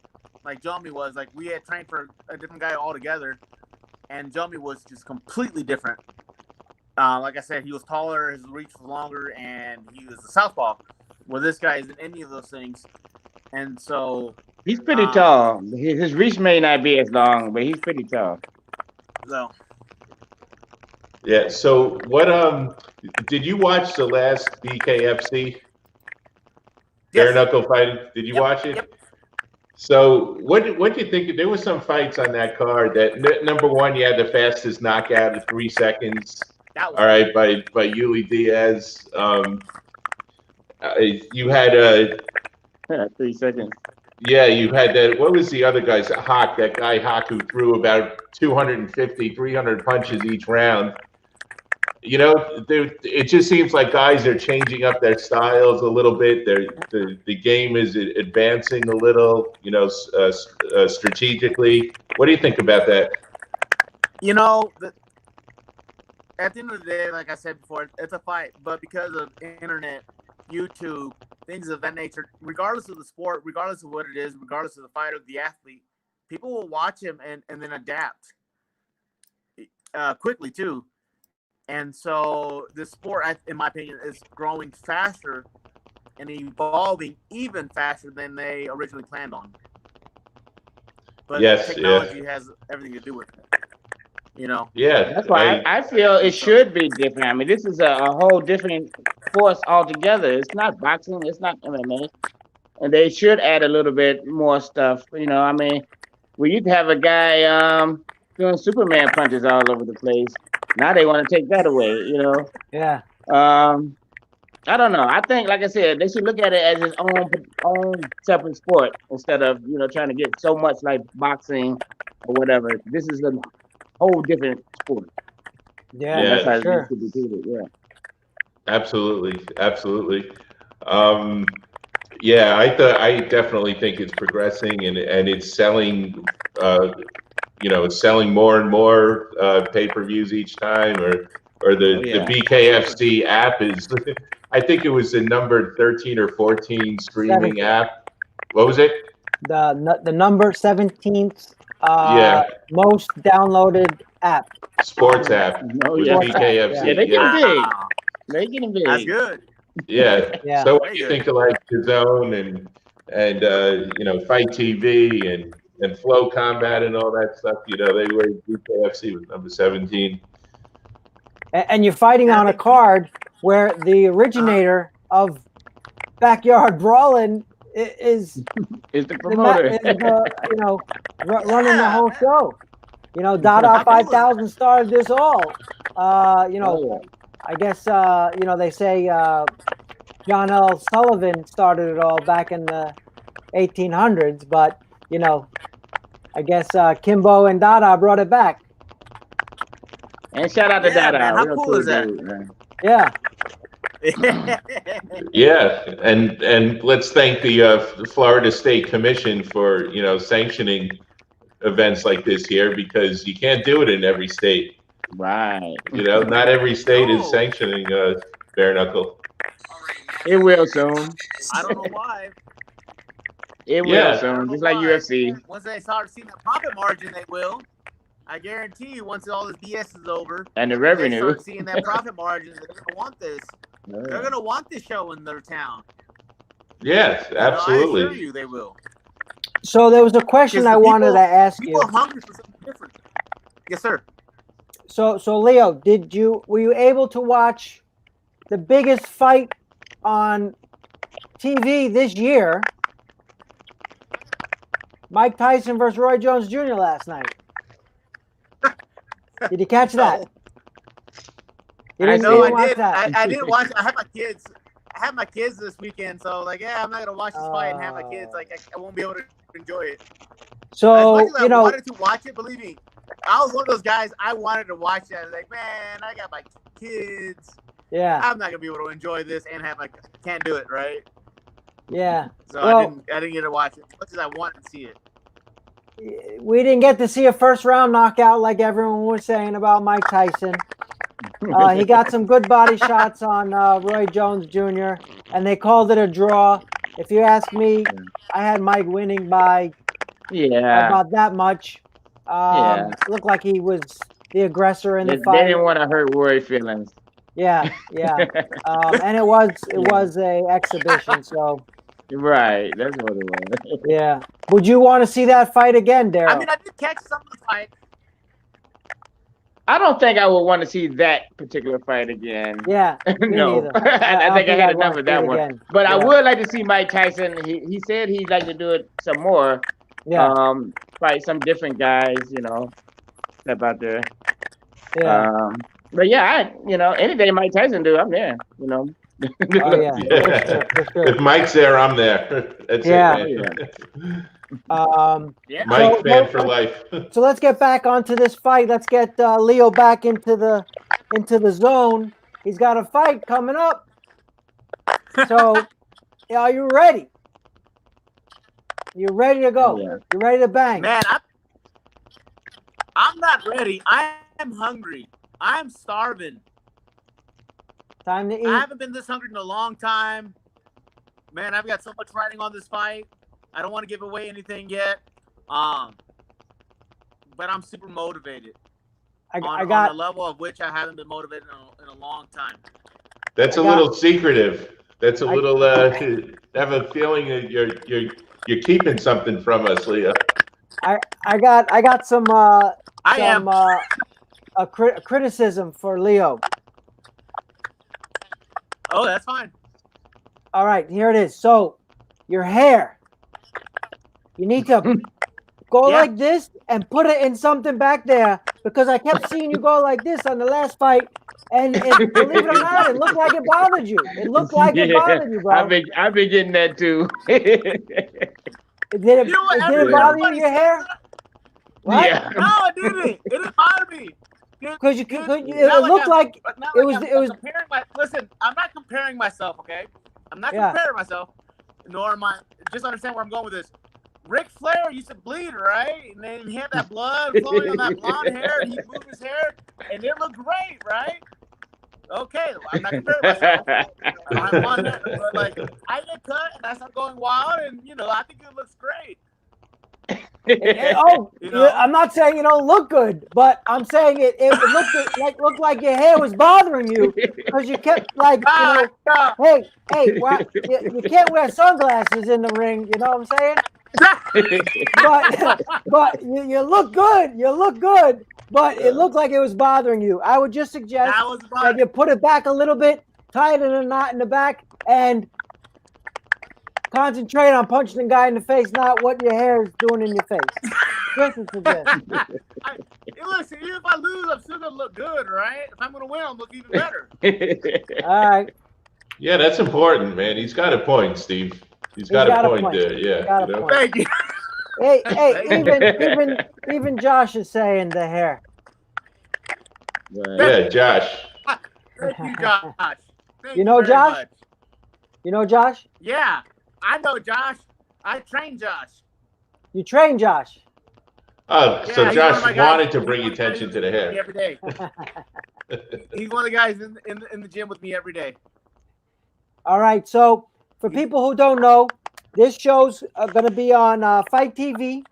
E: like Jomi was. Like we had trained for a different guy altogether, and Jomi was just completely different. Like I said, he was taller, his reach was longer, and he was a southpaw. Well, this guy isn't any of those things, and so
D: he's pretty tall. His reach may not be as long, but he's pretty tall.
E: So.
A: Yeah. So what? Did you watch the last BKFC? Bare knuckle fighting. Did you watch it?
E: Yep.
A: So what do you think? There were some fights on that card that number one, you had the fastest knockout in 3 seconds.
E: That was
A: all right, by Yuli Diaz. You had
D: 3 seconds.
A: yeah, you had that. What was the other guy's Hawk? That guy Hawk who threw about 250, 300 punches each round. You know, it just seems like guys are changing up their styles a little bit. The game is advancing a little, you know, strategically. What do you think about that?
E: You know, at the end of the day, like I said before, it's a fight. But because of internet, YouTube, things of that nature, regardless of the sport, regardless of what it is, regardless of the fighter, the athlete, people will watch him and then adapt quickly too. And so the sport, in my opinion, is growing faster and evolving even faster than they originally planned on. But
A: Yes,
E: technology has everything to do with it. You know?
A: Yeah.
D: That's why I feel it should be different. I mean, this is a whole different force altogether. It's not boxing. It's not MMA. And they should add a little bit more stuff. You know, I mean, we used to have a guy doing Superman punches all over the place. Now they want to take that away, you know?
C: Yeah.
D: I don't know. I think, like I said, they should look at it as its own separate sport instead of, you know, trying to get so much like boxing or whatever. This is a whole different sport.
C: Yeah,
A: Yeah,
D: that's how
C: sure.
D: it should be treated. Yeah.
A: Absolutely. Yeah, I definitely think it's progressing and it's selling. You know, it's selling more and more pay-per-views each time, or the BKFC app is. I think it was the number 13 or 14 streaming
C: 17.
A: app. What was it?
C: The number 17th
A: Yeah.
C: most downloaded app.
A: Sports app
D: Oh,
A: was
D: yeah.
A: BKFC.
D: Yeah, they getting big. They getting big.
E: That's good.
A: Yeah.
C: Yeah.
A: So what do you think of like DAZN and you know, Fight TV and Flow Combat and all that stuff? You know, they were BKFC was number 17.
C: And you're fighting on a card where the originator of Backyard Brawling is
D: the promoter.
C: you know, running the whole show. You know, Dada 5000 started this all. You know, I guess you know, they say John L. Sullivan started it all back in the 1800s, but you know, I guess Kimbo and Dada brought it back.
D: And shout out to Dada.
E: Man, how
D: Real
E: cool is that?
D: dude, man.
C: Yeah.
A: Yeah, and let's thank the Florida State Commission for, you know, sanctioning events like this here, because you can't do it in every state.
D: Right.
A: You know, not every state is sanctioning bare knuckle.
D: It will soon.
E: I don't know why.
D: It will soon, just like UFC.
E: Once they start seeing the profit margin, they will. I guarantee you, once all this BS is over,
D: And the
E: they
D: revenue.
E: start seeing that profit margin, they're going to want this. They're going to want this show in their town.
A: Yes,
E: You know, I
A: absolutely.
E: assure you, they will.
C: So there was a question I wanted to ask you.
E: People are hungry for something different. Yes, sir.
C: So Leo, were you able to watch the biggest fight on TV this year? Mike Tyson versus Roy Jones Jr. last night. Did you catch that? You
E: I
C: didn't
E: know I
C: watch
E: did.
C: that?
E: I didn't watch. I have my kids this weekend, so like, yeah, I'm not gonna watch this fight and have my kids. Like, I won't be able to enjoy it.
C: So
E: as much as
C: you
E: I
C: know,
E: wanted to watch it, believe me, I was one of those guys. I wanted to watch that. Like, man, I got my kids.
C: yeah,
E: I'm not gonna be able to enjoy this and have my can't do it, right?
C: yeah.
E: So
C: Well,
E: I didn't get to watch it as much as I wanted to see it.
C: we didn't get to see a first round knockout like everyone was saying about Mike Tyson. He got some good body shots on Roy Jones Jr. and they called it a draw. If you ask me, I had Mike winning by about that much. Looked like he was the aggressor in the fight.
D: They didn't want to hurt Roy's feelings.
C: Yeah. And it was a exhibition. So
D: Right, that's what it was.
C: yeah. Would you want to see that fight again, Daryl?
E: I mean, I did catch some of the fight.
D: I don't think I would want to see that particular fight again.
C: Yeah. Me
D: No,
C: neither.
D: I think I had enough of that one.
C: Again.
D: But I would like to see Mike Tyson. He said he'd like to do it some more.
C: Yeah.
D: Fight some different guys, you know, step out there.
C: Yeah.
D: But yeah, any day Mike Tyson do, I'm there.
C: Oh yeah, for sure.
A: If Mike's there, I'm there. That's
C: Yeah.
A: it, man.
E: Yeah.
A: Mike fan for life.
C: So let's get back onto this fight. Let's get Leo back into the zone. He's got a fight coming up. So, are you ready? You're ready to go.
D: Yeah.
C: You're ready to bang.
E: Man, I'm not ready. I am hungry. I'm starving.
C: Time to eat.
E: I haven't been this hungry in a long time. Man, I've got so much riding on this fight. I don't want to give away anything yet. But I'm super motivated. On a level of which I haven't been motivated in a long time.
A: That's a little secretive. That's a little. I have a feeling that you're keeping something from us, Leo.
C: I got some criticism for Leo.
E: Oh, that's fine.
C: All right, here it is. So, your hair. You need to go like this and put it in something back there, because I kept seeing you go like this on the last fight, and believe it or not, it looked like it bothered you. It looked like it bothered you, bro.
D: I've been getting that too.
C: Did it bother you, your hair? What?
D: Yeah.
E: No, it didn't. It didn't bother me.
C: Because it looked like it was.
E: Listen, I'm not comparing myself, okay? I'm not comparing myself, nor am I. Just understand where I'm going with this. Ric Flair used to bleed, right? And then he had that blood flowing on that blonde hair, and he moved his hair, and it looked great, right? Okay, I'm not comparing myself. I'm on it, but like I get cut, and I start going wild, and I think it looks great.
C: I'm not saying you don't look good, but I'm saying it looked like your hair was bothering you, because you kept hey, you can't wear sunglasses in the ring, you know what I'm saying? but you look good, but it looked like it was bothering you. I would just suggest that you put it back a little bit, tie it in a knot in the back, and concentrate on punching the guy in the face, not what your hair is doing in your face. Just a suggestion.
E: Listen, even if I lose, I'm still gonna look good, right? If I'm gonna win, I'll look even better.
C: All right.
A: Yeah, that's important, man. He's got a point, Steve. He's got a point there. Yeah.
E: Thank you.
C: Hey, even Josh is saying the hair.
A: Yeah, Josh.
E: Thank you, Josh.
C: You know Josh? You know Josh?
E: Yeah, I know Josh. I trained Josh.
C: You trained Josh?
A: Oh, yeah, so Josh wanted to bring attention to the hair.
E: Every day. He's one of the guys in the gym with me every day.
C: All right, so for people who don't know, this show's going to be on Fight TV,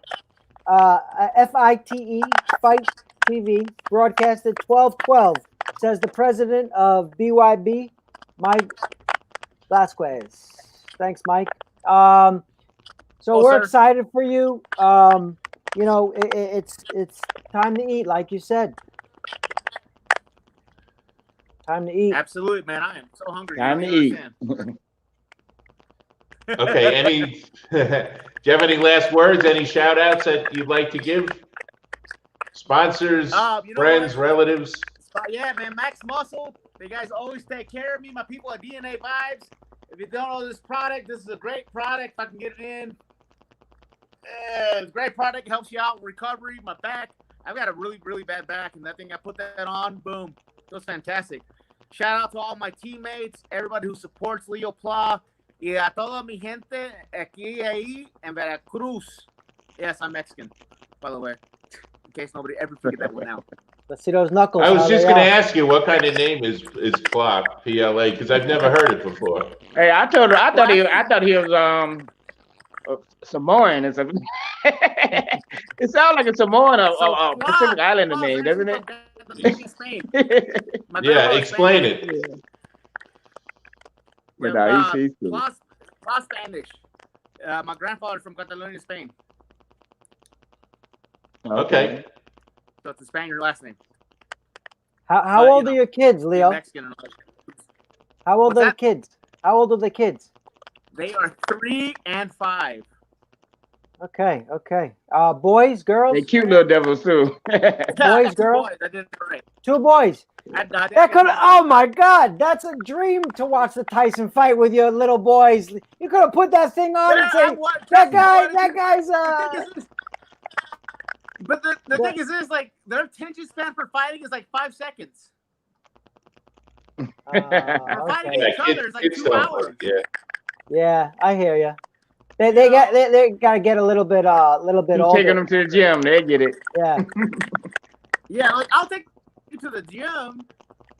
C: FITE, Fight TV, broadcasted 12/12, says the president of BYB, Mike Vasquez. Thanks, Mike. So we're excited for you. It's time to eat, like you said. Time to eat.
E: Absolutely, man. I am so hungry.
D: Time to eat.
A: Okay. Do you have any last words? Any shout outs that you'd like to give? Sponsors, friends, relatives?
E: Yeah, man. Max Muscle. You guys always take care of me. My people at DNA Vibes. If you don't know this product, this is a great product. If I can get it in. It's a great product. It helps you out with recovery. My back. I've got a really, really bad back. And that thing, I put that on. Boom. Feels fantastic. Shout out to all my teammates. Everybody who supports Leo Pla. Y a toda mi gente aquí ahí en Veracruz. Yes, I'm Mexican, by the way. In case nobody ever figured that one out.
C: Let's see those knuckles.
A: I was just going to ask you what kind of name is Pla, P-L-A, because I've never heard it before.
D: Hey, I thought he was Samoan. It sounds like a Samoan or Pacific Islander name, doesn't it?
A: Yeah, explain it.
D: But he's
E: Pla Spanish. My grandfather's from Catalonia, Spain.
A: Okay.
E: So it's a Spaniard last name.
C: How old are your kids, Leo?
E: Mexican.
C: How old are the kids? How old are the kids?
E: They are 3 and 5.
C: Okay. Boys, girls.
D: They cute little devils too.
C: Boys, girls.
E: Boys, I did it right.
C: 2 boys. That could. Oh my God, that's a dream to watch the Tyson fight with your little boys. You could have put that thing on and say, that guy's.
E: But the thing is this, like, their attention span for fighting is like 5 seconds. For fighting each other is like 2 hours.
C: Yeah, I hear you. They gotta get a little bit older.
D: Taking them to the gym, they get it.
C: Yeah.
E: Yeah, like, I'll take you to the gym.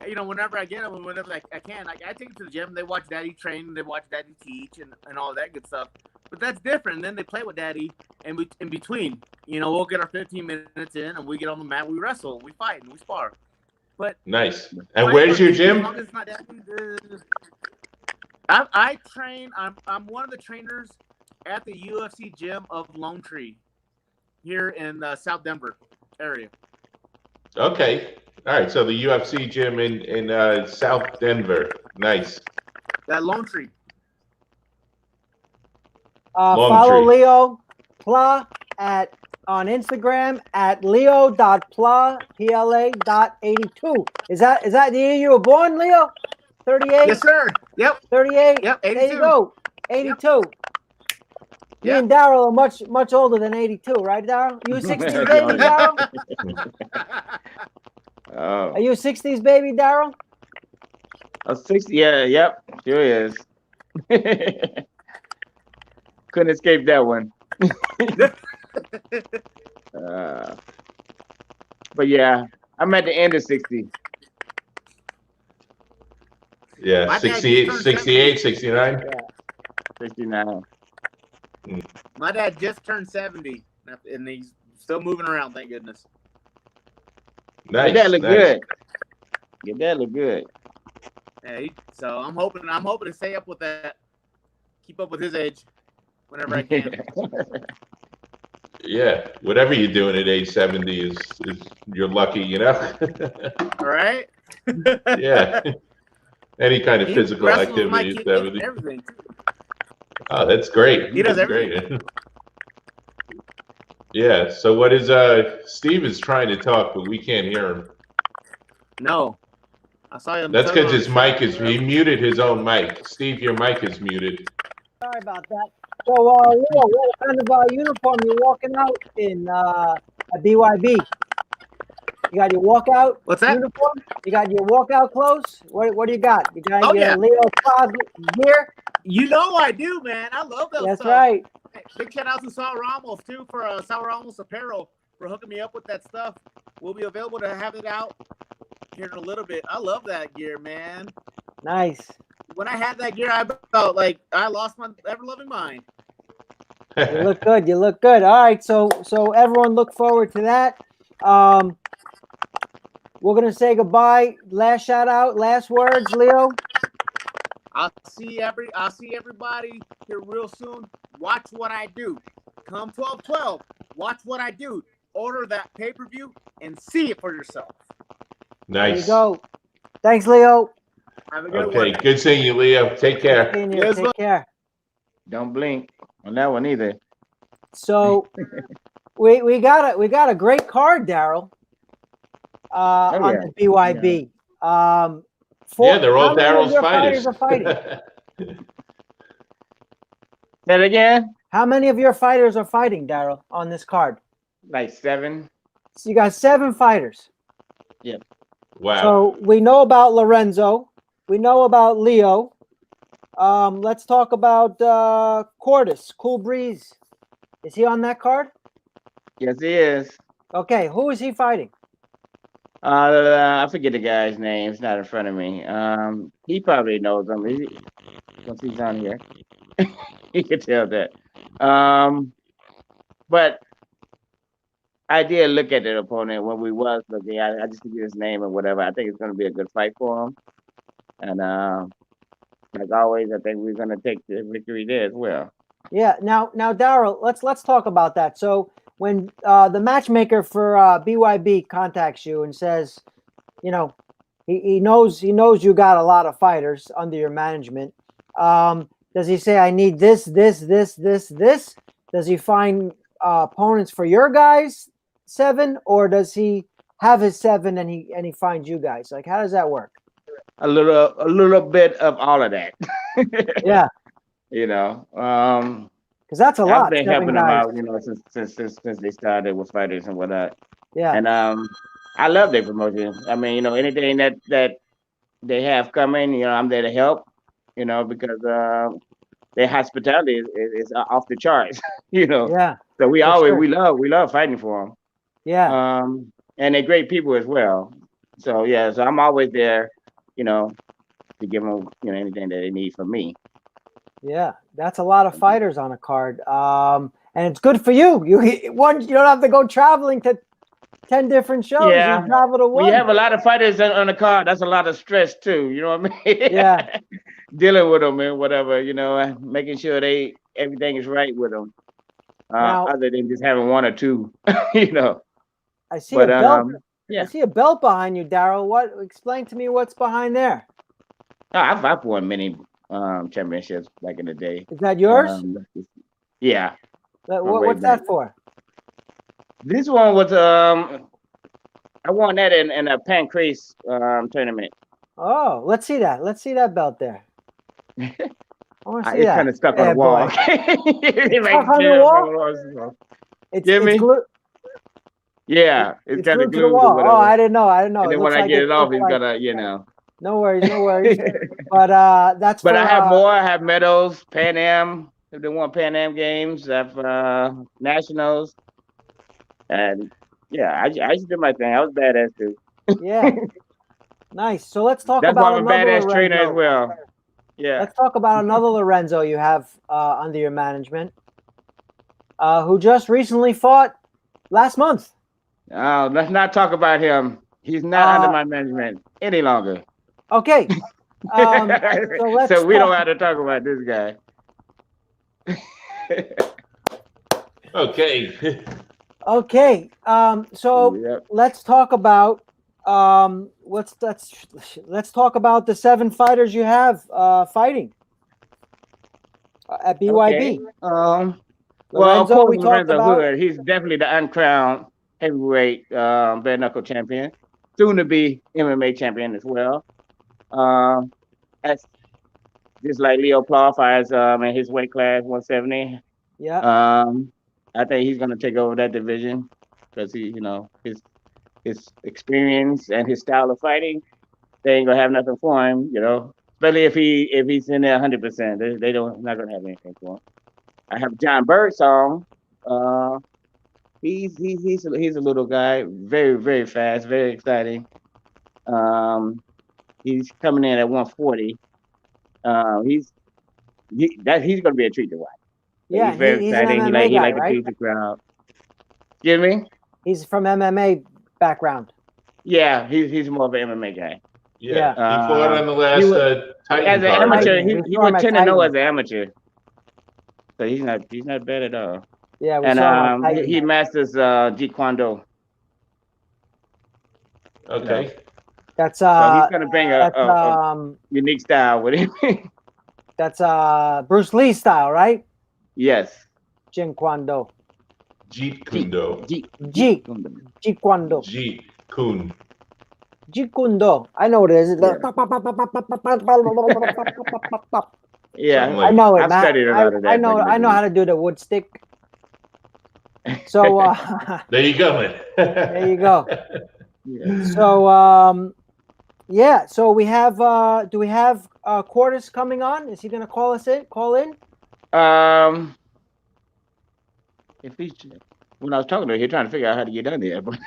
E: You know, whenever I get them, whenever I can, I take them to the gym. They watch Daddy train, they watch Daddy teach, and all that good stuff. But that's different. And then they play with Daddy, and we in between. You know, we'll get our 15 minutes in, and we get on the mat, we wrestle, we fight, and we spar. But
A: nice. And where's your gym?
E: I train. I'm one of the trainers at the UFC gym of Lone Tree here in South Denver area.
A: Okay. All right. So the UFC gym in South Denver. Nice.
E: That Lone Tree.
C: Follow
A: Tree.
C: Leo Pla on Instagram at leo.pla, PLA.82. Is that the year you were born, Leo? 38?
E: Yes, sir. Yep.
C: 38?
E: Yep, 82.
C: There you go. 82.
E: Yep.
C: Me and Daryl are much older than 82, right, Daryl? You 60s baby, Daryl? Are you 60s baby, Daryl?
D: 60, yeah, yep, sure is. Couldn't escape that one. But yeah, I'm at the end of 60.
A: Yeah, 68, 69.
D: Yeah, 69.
E: My dad just turned 70, and he's still moving around. Thank goodness.
A: Nice.
D: Your dad look good. Your dad look good.
E: Hey, so I'm hoping to stay up with that, keep up with his age, whenever I can.
A: Yeah, whatever you're doing at age 70 is you're lucky, you know.
E: All right.
A: Yeah. Any kind of
E: He
A: physical
E: wrestles with my
A: activity is
E: kids
A: 70.
E: and everything.
A: Oh, that's great.
E: He does
A: That's
E: everything.
A: great. Yeah. So what is Steve is trying to talk, but we can't hear him.
E: No, I saw him.
A: That's because his mic he muted his own mic. Steve, your mic is muted.
C: Sorry about that. So, Leo, what kind of uniform you walking out in at BYB? You got your walkout
E: What's that?
C: uniform? You got your walkout clothes? What do you got? You got your
E: yeah.
C: Leo Claus gear?
E: You know I do, man. I love those.
C: That's
E: stuff.
C: right.
E: Big shout out to Sal Ramos too for Sal Ramos Apparel for hooking me up with that stuff. We'll be available to have it out here in a little bit. I love that gear, man.
C: Nice.
E: When I had that gear, I felt like I lost my ever-loving mind.
C: You look good. You look good. All right. So everyone look forward to that. We're gonna say goodbye. Last shout out. Last words, Leo.
E: I'll see everybody here real soon. Watch what I do. Come 12/12. Watch what I do. Order that pay-per-view and see it for yourself.
A: Nice.
C: There you go. Thanks, Leo.
E: Have a good one.
A: Okay, good seeing you, Leo. Take care.
C: Take care.
D: Don't blink on that one either.
C: So we got a great card, Daryl. On the BYB.
A: Yeah, they're all Daryl's
C: fighters. Are fighting?
D: Say it again.
C: How many of your fighters are fighting, Daryl, on this card?
D: Like 7.
C: So you got 7 fighters.
D: Yep.
A: Wow.
C: So we know about Lorenzo. We know about Leo. Let's talk about Quartus, Cool Breeze. Is he on that card?
D: Yes, he is.
C: Okay, who is he fighting?
D: I forget the guy's name. It's not in front of me. He probably knows him. Once he's on here, he can tell that. But I did look at the opponent when we was looking. I just forget his name or whatever. I think it's going to be a good fight for him. And like always, I think we're going to take the victory there as well. Yeah.
C: Now, Daryl, let's talk about that. So when the matchmaker for BYB contacts you and says, you know, he knows you got a lot of fighters under your management. Does he say, I need this? Does Does he find opponents for your guys 7, or does he have his 7 and he finds you guys? Like, how does that work?
D: A little bit of all of that.
C: Yeah,
D: You know,
C: because that's a
D: I've
C: lot.
D: been
C: 7
D: helping them
C: guys.
D: out, you know, since they started with fighters and whatnot.
C: Yeah,
D: And I love their promotion. I mean, you know, anything that they have coming, you know, I'm there to help. You know, because their hospitality is off the charts. You know,
C: yeah,
D: so we
C: for
D: always
C: sure.
D: we love fighting for them.
C: Yeah,
D: And they're great people as well. So yeah, so I'm always there, you know, to give them, you know, anything that they need from me.
C: yeah. That's a lot of fighters on a card. And it's good for you. You don't have to go traveling to 10 different shows.
D: Yeah,
C: You travel to
D: we
C: one.
D: have a lot of fighters on the card. That's a lot of stress too. You know what I mean?
C: Yeah.
D: Dealing with them and whatever, you know, making sure everything is right with them.
C: Now,
D: Other than just having 1 or 2, you know.
C: I see
D: But
C: a belt.
D: yeah.
C: I see a belt behind you, Daryl. What? Explain to me what's behind there.
D: I've won many championships back in the day.
C: Is that yours?
D: Yeah.
C: What's that for?
D: This one was I won that in a pancrase tournament.
C: Oh, let's see that. Let's see that belt there. I want to see
D: It's
C: that.
D: kind of stuck on the wall.
C: It's stuck on the wall? It's glued.
D: Yeah, it's kind of
C: glued to the
D: glued
C: wall.
D: or whatever.
C: Oh, I didn't know.
D: And then when I get it off, it's gonna, you know.
C: No worries, no worries. But that's.
D: But I have more. I have medals, Pan Am. They won Pan Am games. I have nationals, and yeah, I just did my thing. I was badass too.
C: Yeah. Nice. So let's talk
D: That's
C: about
D: why I'm a
C: another
D: badass
C: Lorenzo.
D: trainer as well. Yeah.
C: Let's talk about another Lorenzo you have under your management, who just recently fought last month.
D: Oh, let's not talk about him. He's not under my management any longer.
C: Okay.
D: So we don't have to talk about this guy.
A: Okay.
C: Okay. So
D: Yep.
C: let's talk about let's talk about the 7 fighters you have fighting at BYB.
D: Okay. Well, of
C: Lorenzo,
D: course,
C: we talked
D: Lorenzo
C: about.
D: Hood. He's definitely the uncrowned heavyweight bare knuckle champion, soon to be MMA champion as well. That's just like Leo Claw fights in his weight class 170.
C: Yeah.
D: I think he's gonna take over that division because he, you know, his experience and his style of fighting, they ain't gonna have nothing for him, you know. Especially if he's in there 100%, they don't not gonna have anything for him. I have John Birdsong. He's a little guy, very very fast, very exciting. He's coming in at 140. He's gonna be a treat to watch.
C: Yeah,
D: he's very exciting.
C: An MMA
D: He
C: guy,
D: to
C: right?
D: treat the crowd. Excuse me?
C: He's from MMA background.
D: Yeah, he's more of an MMA guy.
A: Yeah. He fought on the last Titan
D: as an
A: card.
D: amateur. He was 10-0 as
C: Titan.
D: an amateur. So he's not bad at all.
C: Yeah, we
D: And
C: saw him on
D: he
C: Titan.
D: masters Jeet Kune Do.
A: Okay.
C: That's
D: So he's gonna bring a unique style with him.
C: that's Bruce Lee style, right?
D: Yes.
C: Jeet Kune Do.
A: Jeet Kune Do.
C: Jeet Kune Do.
A: Jeet Kune.
C: Jeet Kune Do. I know what it is.
D: Yeah.
C: I know it,
D: I've
C: man.
D: studied a lot of that.
C: I know how to do the wood stick. So
A: there you go, man.
C: there you go.
D: Yeah.
C: So yeah. So we have. Do we have Quartus coming on? Is he going to call in?
D: If he, when I was talking to him, he was trying to figure out how to get down there, but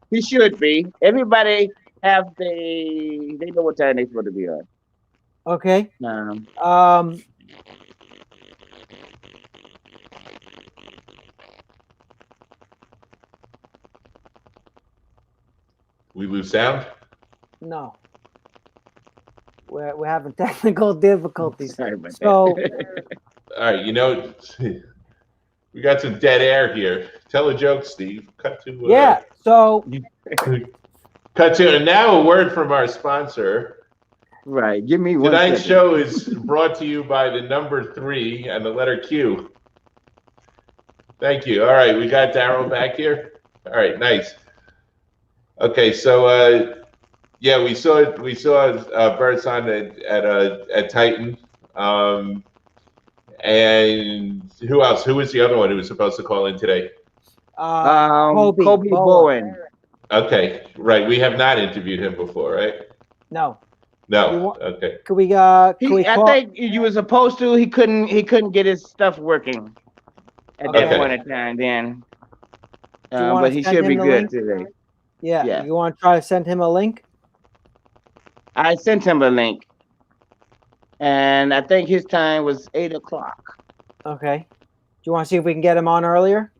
D: he should be. Everybody they know what time they're supposed to be on.
C: Okay.
A: We lose sound?
C: No. We're having technical difficulties.
D: Sorry about
C: So
D: that.
A: All right, you know, we got some dead air here. Tell a joke, Steve. Cut to
C: yeah. So
A: and now a word from our sponsor.
D: Right. Give me one.
A: Tonight's show is brought to you by the number 3 and the letter Q. Thank you. All right, we got Daryl back here. All right, nice. Okay, so yeah, we saw Birdsong at Titan, and who else? Who was the other one who was supposed to call in today?
D: Kobe Bowen.
A: Okay, right. We have not interviewed him before, right?
C: No.
A: No. Okay.
C: Could we?
D: I think you were supposed to. He couldn't get his stuff working at that point in time. Then, but he should be good today.
C: Yeah. You want to try to send him a link?
D: I sent him a link, and I think his time was 8 o'clock.
C: Okay. Do you want to see if we can get him on earlier?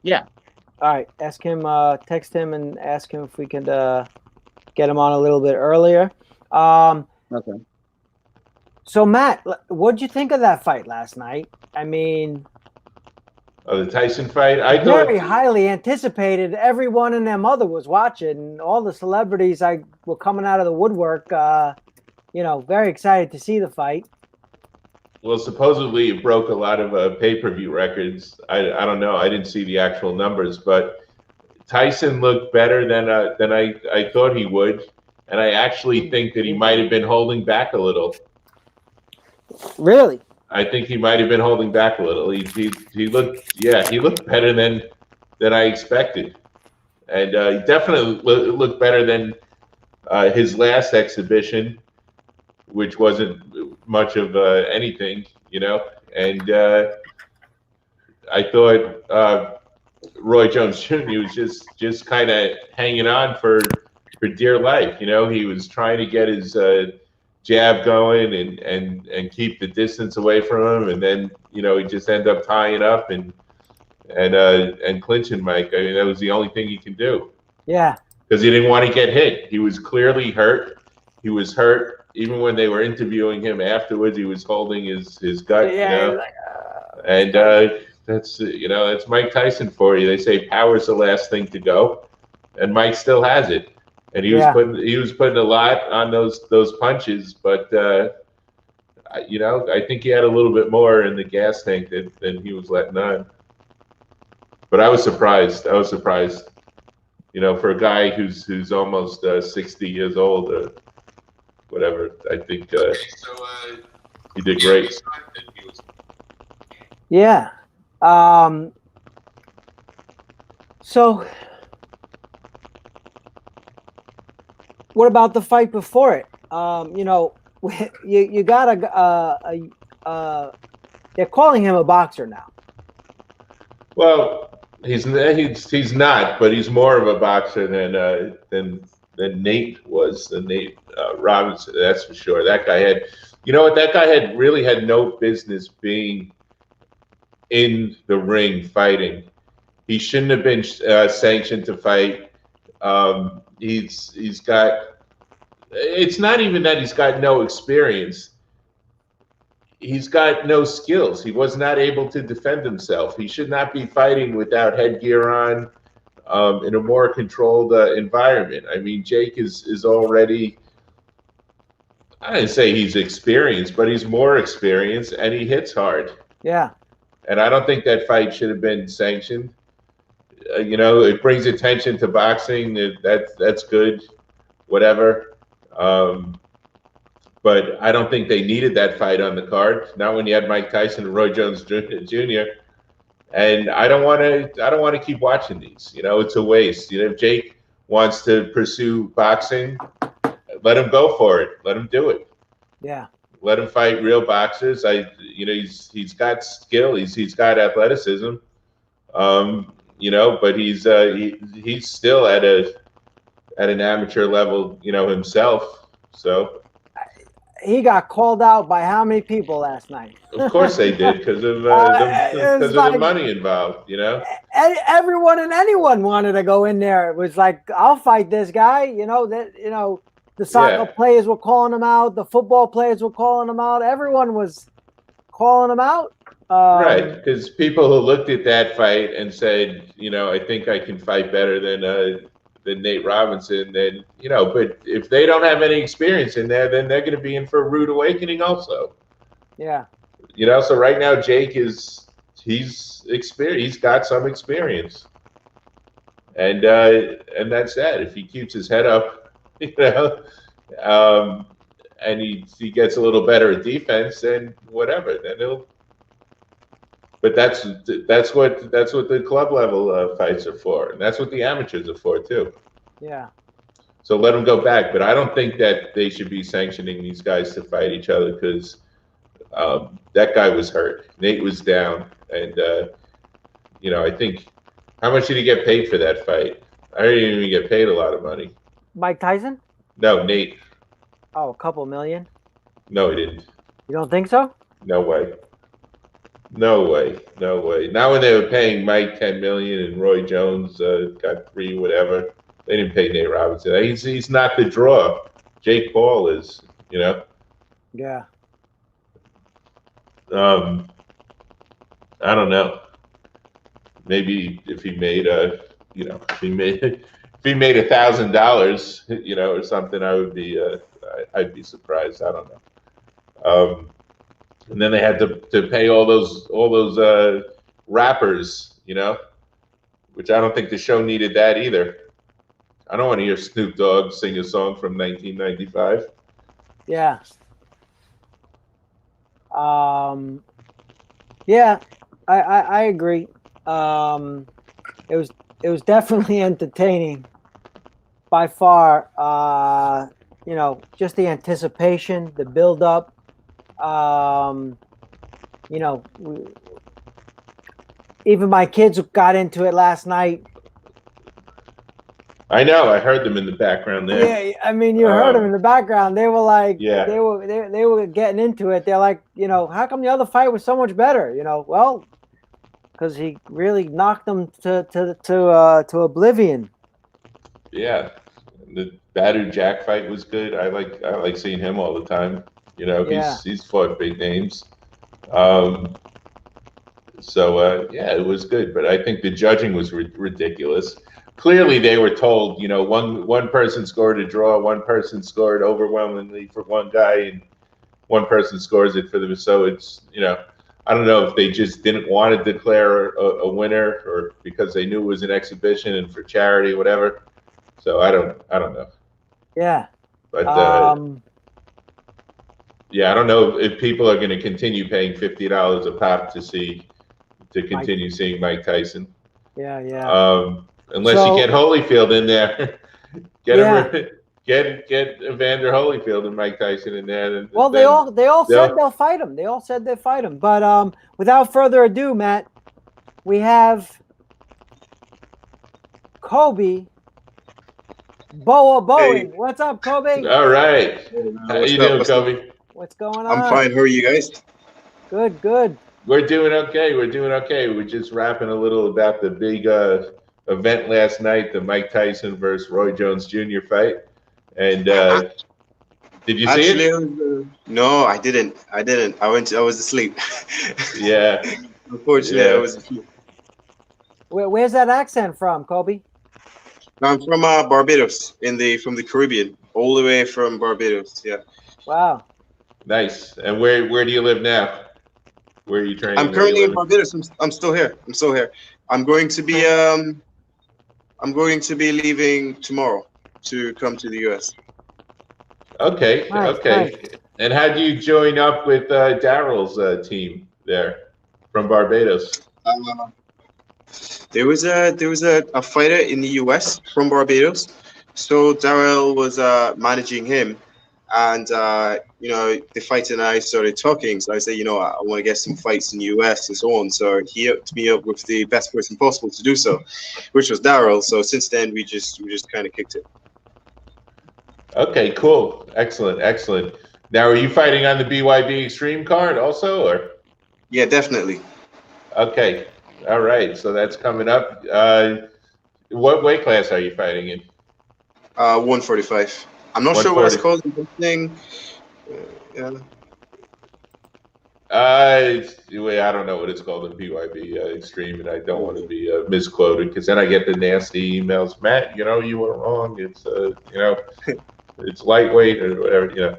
D: Yeah.
C: All right. Ask him. Text him and ask him if we could get him on a little bit earlier.
D: Okay.
C: So Matt, what'd you think of that fight last night? I mean,
A: the Tyson fight. I thought
C: very highly anticipated. Everyone and their mother was watching. All the celebrities were coming out of the woodwork. Very excited to see the fight.
A: Well, supposedly it broke a lot of pay-per-view records. I don't know. I didn't see the actual numbers, but Tyson looked better than I thought he would, and I actually think that he might have been holding back a little.
C: Really?
A: I think he might have been holding back a little. He looked better than I expected, and he definitely looked better than his last exhibition, which wasn't much of anything, And I thought Roy Jones Jr. was just kind of hanging on for dear life. He was trying to get his jab going and keep the distance away from him, and then he just ended up tying up and clinching Mike. I mean, that was the only thing he can do.
C: Yeah. Because
A: he didn't want to get hit. He was clearly hurt. He was hurt. Even when they were interviewing him afterwards, he was holding his gut.
C: Yeah.
A: And that's Mike Tyson for you. They say power's the last thing to go, and Mike still has it. And he was putting a lot on those punches, but I think he had a little bit more in the gas tank than he was letting on. But I was surprised. For a guy who's almost 60 years old, whatever. I think he did great.
C: Yeah. So, what about the fight before it? You got they're calling him a boxer now.
A: Well, he's not, but he's more of a boxer than Nate was. Than Nate Robinson, that's for sure. That guy really had no business being in the ring fighting. He shouldn't have been sanctioned to fight. He's got. It's not even that he's got no experience. He's got no skills. He was not able to defend himself. He should not be fighting without headgear on, in a more controlled environment. I mean, Jake is already. I didn't say he's experienced, but he's more experienced, and he hits hard.
C: Yeah.
A: And I don't think that fight should have been sanctioned. It brings attention to boxing. That's good, whatever. But I don't think they needed that fight on the card. Not when you had Mike Tyson and Roy Jones Jr. And I don't want to keep watching these. It's a waste. If Jake wants to pursue boxing, let him go for it. Let him do it.
C: Yeah. Let
A: him fight real boxers. He's got skill. He's got athleticism. But he's still at an amateur level, himself. So
C: he got called out by how many people last night?
A: Of course they did, because of the money involved.
C: Everyone and anyone wanted to go in there. It was like, I'll fight this guy. The soccer players were calling him out. The football players were calling him out. Everyone was calling him out.
A: Right, because people who looked at that fight and said, I think I can fight better than Nate Robinson. Then but if they don't have any experience in there, then they're going to be in for a rude awakening also.
C: Yeah.
A: So right now Jake is he's experienced. He's got some experience, and that's that. If he keeps his head up, and he gets a little better at defense, then whatever. Then he'll. But that's what the club level fights are for, and that's what the amateurs are for too.
C: Yeah.
A: So let them go back, but I don't think that they should be sanctioning these guys to fight each other because that guy was hurt. Nate was down, and I think how much did he get paid for that fight? I didn't even get paid a lot of money.
C: Mike Tyson?
A: No, Nate.
C: Oh, a couple million?
A: No, he didn't.
C: You don't think so?
A: No way. No way. No way. Not when they were paying Mike 10 million and Roy Jones got 3, whatever. They didn't pay Nate Robinson. He's not the draw. Jake Paul is,
C: Yeah.
A: I don't know. Maybe if he made if he made $1,000, or something, I would be I'd be surprised. I don't know. And then they had to pay all those rappers, which I don't think the show needed that either. I don't want to hear Snoop Dogg sing a song from 1995.
C: Yeah. Yeah, I agree. It was definitely entertaining by far. Just the anticipation, the build up. Even my kids got into it last night.
A: I know. I heard them in the background there.
C: Yeah, I mean, you heard them in the background. They were like,
A: yeah,
C: they were getting into it. They're like, how come the other fight was so much better? Well, because he really knocked them to oblivion.
A: Yeah, the Badu Jack fight was good. I like seeing him all the time. He's fought big names. It was good. But I think the judging was ridiculous. Clearly, they were told, one person scored a draw, one person scored overwhelmingly for one guy, and one person scores it for them. So it's, I don't know if they just didn't want to declare a winner or because they knew it was an exhibition and for charity, whatever. So I don't know.
C: Yeah.
A: But I don't know if people are going to continue paying $50 a pop to continue seeing Mike Tyson.
C: Yeah.
A: Unless you get Holyfield in there, get Evander Holyfield and Mike Tyson in there.
C: Well, they all said they'll fight him. They all said they'll fight him. But without further ado, Matt, we have Kobe Bowen.
F: Hey.
C: What's up, Kobe?
A: All right. How you doing, Kobe?
C: What's going on?
F: I'm fine. How are you guys?
C: Good.
A: We're doing okay. We're just rapping a little about the big event last night, the Mike Tyson versus Roy Jones Jr. fight. And did you see it?
F: No, I didn't. I was asleep.
A: Yeah.
F: Unfortunately, I was asleep.
C: Where's that accent from, Kobe?
F: I'm from Barbados, from the Caribbean, all the way from Barbados. Yeah.
C: Wow.
A: Nice. And where do you live now? Where are you training?
F: I'm currently in Barbados. I'm still here. I'm going to be leaving tomorrow to come to the US.
A: Okay.
C: Nice.
A: And how do you join up with Daryl's team there from Barbados?
F: There was a fighter in the US from Barbados, so Daryl was managing him, and the fighter and I started talking. So I said, I want to get some fights in the US and so on. So he hooked me up with the best person possible to do so, which was Daryl. So since then we just kind of kicked it.
A: Okay, cool, excellent. Now, are you fighting on the BYB Extreme card also, or?
F: Yeah, definitely.
A: Okay, all right. So that's coming up. What weight class are you fighting in?
F: 145. I'm not sure what it's called. Thing. Yeah.
A: I don't know what it's called in BYB Extreme, and I don't want to be misquoted because then I get the nasty emails. Matt, you were wrong. It's it's lightweight or whatever.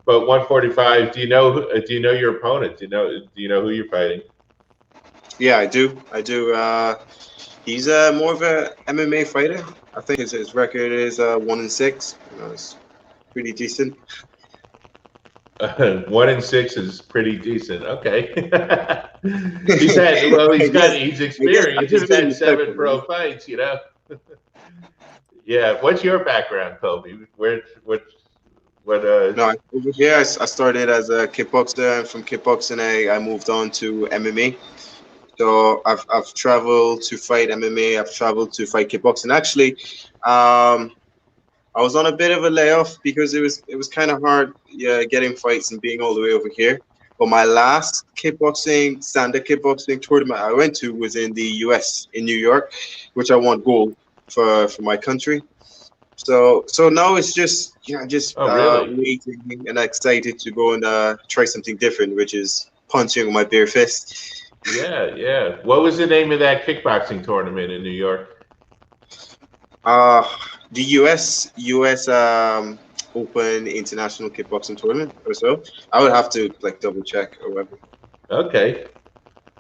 A: But 145. Do you know your opponent? Do you know who you're fighting?
F: Yeah, I do. He's more of a MMA fighter. I think his record is 1-6. It's pretty decent.
A: 1-6 is pretty decent. Okay. He's
F: I
A: experienced.
F: just
A: He's
F: gave
A: had
F: him
A: 7
F: second,
A: pro
F: right?
A: fights, Yeah. What's your background, Kobe? What
F: No, over here I started as a kickboxer, and from kickboxing I moved on to MMA. So I've traveled to fight MMA. I've traveled to fight kickboxing. Actually, I was on a bit of a layoff because it was kind of hard, yeah, getting fights and being all the way over here. But my last standard kickboxing tournament I went to was in the U.S. in New York, which I won gold for my country. So now it's just
A: Oh, really?
F: waiting and excited to go and try something different, which is punching with my bare fist.
A: Yeah, yeah. What was the name of that kickboxing tournament in New York?
F: Uh, the US Open International Kickboxing Tournament or so. I would have to like double check or whatever.
A: Okay.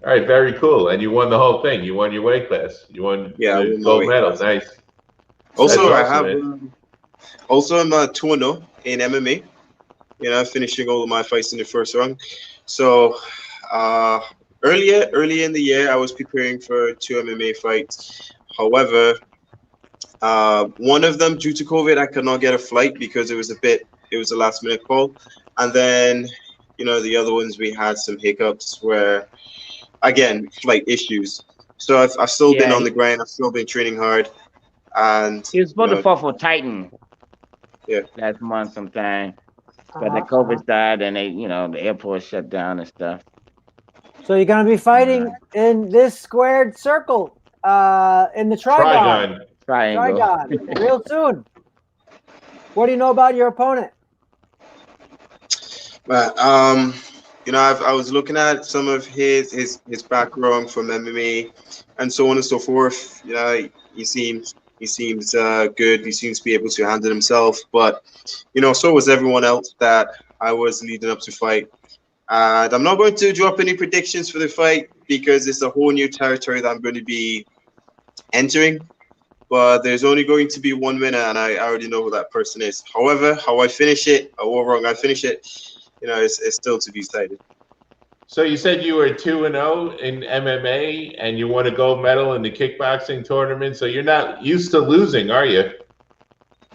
A: All right, very cool. And you won the whole thing. You won your weight class. You won
F: Yeah, I
A: the
F: won my
A: gold
F: weight
A: medal.
F: class.
A: Nice.
F: Also,
A: That's
F: I
A: awesome,
F: have
A: man.
F: I'm 2-0 in MMA. Finishing all of my fights in the first round. So, uh, earlier in the year, I was preparing for 2 MMA fights. However, one of them, due to COVID, I could not get a flight because it was a last minute call. And then, the other ones, we had some hiccups where, again, flight issues. So I've still been
D: Yeah,
F: on the grind. I've still been training hard. And,
D: he was supposed to fall for Titan
F: yeah.
D: last month sometime, but the COVID started and the airport shut down and stuff.
C: So you're gonna be fighting in this squared circle, in the Trigon.
D: Triangle.
C: Trigon, real soon. What do you know about your opponent?
F: But I was looking at some of his background from MMA and so on and so forth. He seems good. He seems to be able to handle himself. But so was everyone else that I was leading up to fight. And I'm not going to drop any predictions for the fight because it's a whole new territory that I'm going to be entering. But there's only going to be one winner, and I already know who that person is. However, how I finish it, or what wrong I finish it, it's still to be decided.
A: So you said you were 2-0 in MMA, and you won a gold medal in the kickboxing tournament. So you're not used to losing, are you?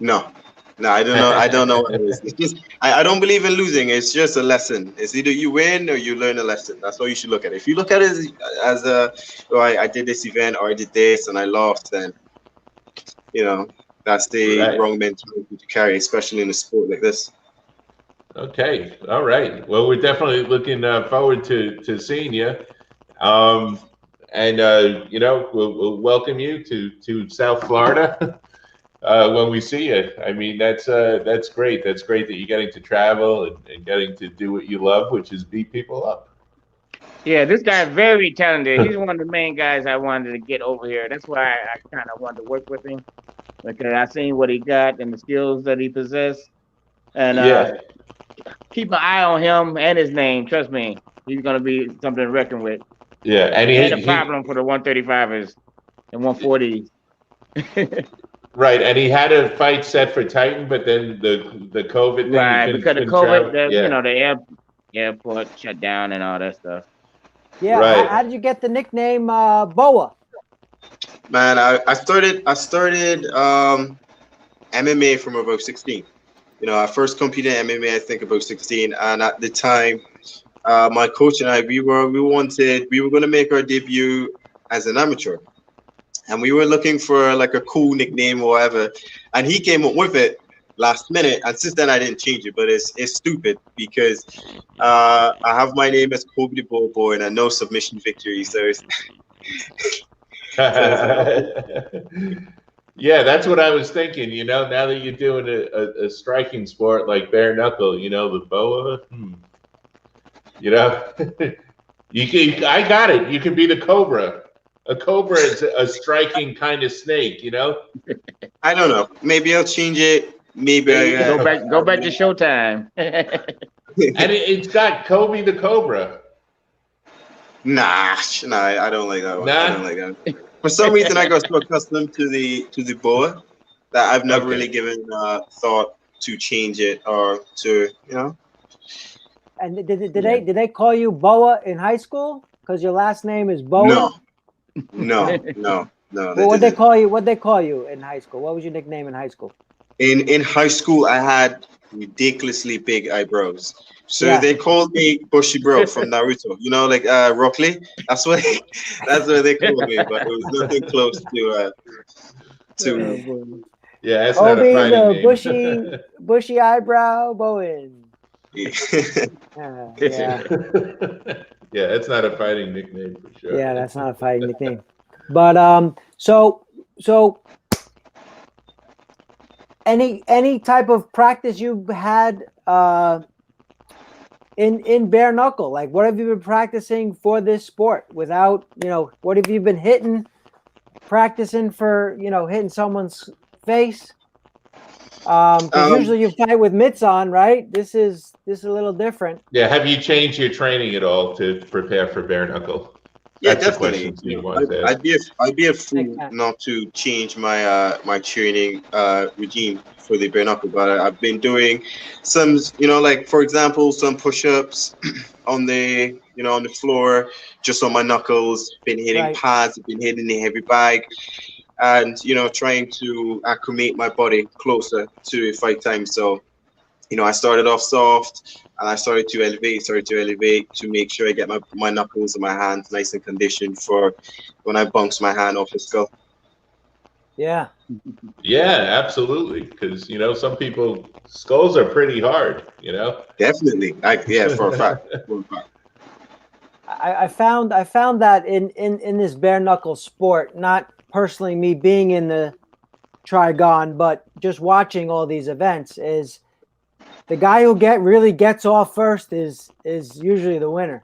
F: No, I don't know. I don't know what it is. It's just I don't believe in losing. It's just a lesson. It's either you win or you learn a lesson. That's how you should look at it. If you look at it as I did this event or I did this and I lost, then that's the wrong mentality to carry, especially in a sport like this.
A: Okay. All right. Well, we're definitely looking forward to seeing you. And we'll welcome you to South Florida when we see you. I mean, that's great. That's great that you're getting to travel and getting to do what you love, which is beat people up.
D: Yeah, this guy's very talented. He's one of the main guys I wanted to get over here. That's why I kind of wanted to work with him, because I seen what he got and the skills that he possessed. And keep an eye on him and his name. Trust me, he's gonna be something to reckon with.
A: Yeah, and
D: he had a problem for the 135ers and 140s.
A: Right, and he had a fight set for Titan, but then the COVID thing.
D: Right, because of COVID, the airport shut down and all that stuff.
C: Yeah, right. How did you get the nickname Boa?
F: Man, I started MMA from about 16. I first competed in MMA, I think about 16, and at the time, my coach and I, we were going to make our debut as an amateur, and we were looking for like a cool nickname or whatever, and he came up with it last minute, and since then I didn't change it, but it's stupid because I have my name as Kobe the Bowen and no submission victory, so it's
A: yeah, that's what I was thinking. Now that you're doing a striking sport like bare knuckle, the boa. I got it. You can be the cobra. A cobra is a striking kind of snake.
F: I don't know. Maybe I'll change it. Maybe
D: go back to Showtime.
A: And it's got Kobe the Cobra.
F: Nah, I don't like that one.
A: Nah?
F: I don't like that. For some reason, I got so accustomed to the Boa that I've never really given thought to change it or to, you know.
C: And did they call you Boa in high school? Because your last name is Bowen?
F: No.
C: Well, what they call you? What they call you in high school? What was your nickname in high school?
F: In high school, I had ridiculously big eyebrows. So
C: Yeah.
F: they called me Bushy Bro from Naruto. You know, like Rock Lee. That's what they called me, but it was nothing close to
A: Yeah, that's not a
C: Kobe's
A: fighting name.
C: bushy eyebrow Bowen.
F: Yeah.
C: Yeah.
A: Yeah, that's not a fighting nickname for sure.
C: Yeah, that's not a fighting nickname. But so any type of practice you've had in bare knuckle, like what have you been practicing for this sport without, what have you been practicing for, hitting someone's face? Because usually you fight with mitts on, right? This is a little different.
A: Yeah, have you changed your training at all to prepare for bare knuckle?
F: Yeah,
A: That's
F: definitely. I'd be a fool not to change my my training regime for the bare knuckle. But I've been doing some, like for example, some push-ups on the on the floor, just on my knuckles. Been hitting pads, been hitting the heavy bag, and trying to acclimate my body closer to fight time. So I started off soft and I started to elevate to make sure I get my knuckles and my hands nice and conditioned for when I bounce my hand off the skull.
C: Yeah.
A: Yeah, absolutely. Because, some people, skulls are pretty hard,
F: Definitely. For a fact.
C: I found that in this bare knuckle sport, not personally me being in the Trigon, but just watching all these events, is the guy who really gets off first is usually the winner.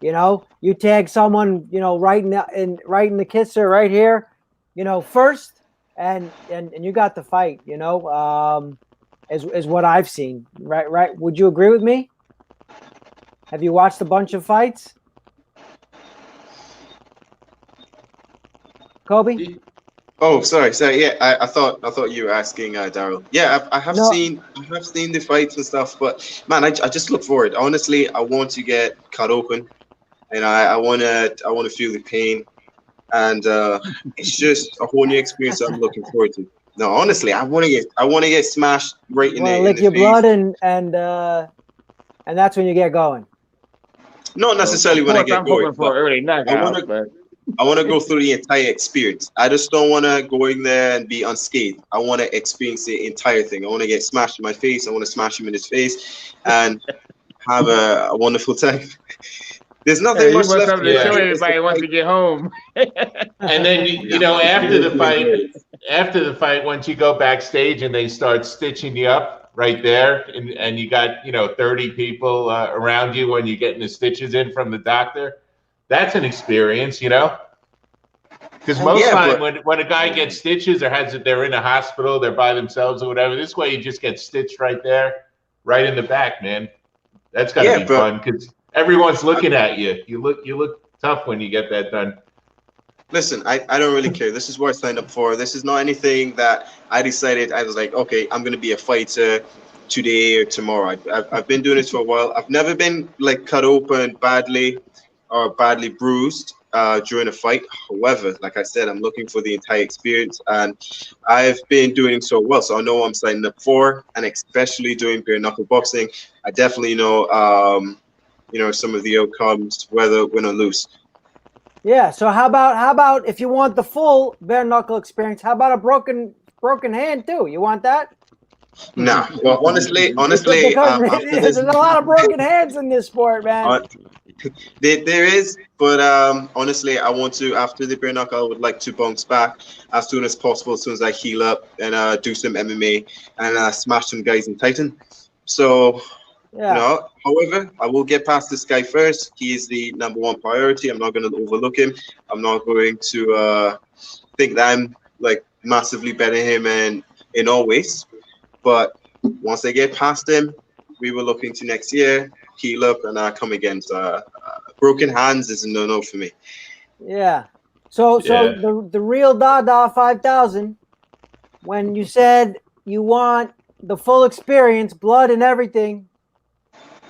C: You tag someone, right in the kisser right here, first, and you got the fight. Is what I've seen. Right. Would you agree with me? Have you watched a bunch of fights, Kobe?
F: Oh, sorry. Yeah, I thought you were asking Daryl. Yeah, I have seen the fights and stuff, but man, I just look forward. Honestly, I want to get cut open, and I wanna feel the pain, and it's just a whole new experience that I'm looking forward to. No, honestly, I wanna get smashed right in the
C: lick
F: in
C: your
F: the face.
C: blood and that's when you get going.
F: Not necessarily when I get going.
D: For early knockout,
F: I want to go through the entire experience. I just don't want to go in there and be unscathed. I want to experience the entire thing. I want to get smashed in my face. I want to smash him in his face and have a wonderful time. There's nothing much left
D: to show everybody once we get home.
A: And then, after the fight, once you go backstage and they start stitching you up right there, and you got, 30 people around you when you're getting the stitches in from the doctor, that's an experience, because most time when a guy gets stitches or they're in a hospital, they're by themselves or whatever, this way you just get stitched right there, right in the back, man. That's gotta be fun because everyone's looking at you. You look tough when you get that done.
F: Listen, I don't really care. This is what I signed up for. This is not anything that I decided. I was like, okay, I'm gonna be a fighter today or tomorrow. I've been doing this for a while. I've never been like cut open badly or badly bruised during a fight. However, like I said, I'm looking for the entire experience, and I've been doing so well, so I know what I'm signing up for. And especially doing bare knuckle boxing, I definitely know some of the outcomes, whether win or lose.
C: Yeah. So how about if you want the full bare knuckle experience? How about a broken hand too? You want that?
F: Nah. Well, honestly,
C: there's a lot of broken hands in this sport, man.
F: There is, but honestly, I want to, after the bare knuckle, I would like to bounce back as soon as possible, as soon as I heal up and do some MMA and smash some guys in Titan. So, however, I will get past this guy first. He is the #1 priority. I'm not going to overlook him. I'm not going to think that I'm like massively better than him in all ways. But once I get past him, we will look into next year, heal up, and come against broken hands is a no-no for me.
C: Yeah. So
A: Yeah.
C: the real Dada 5000, when you said you want the full experience, blood and everything,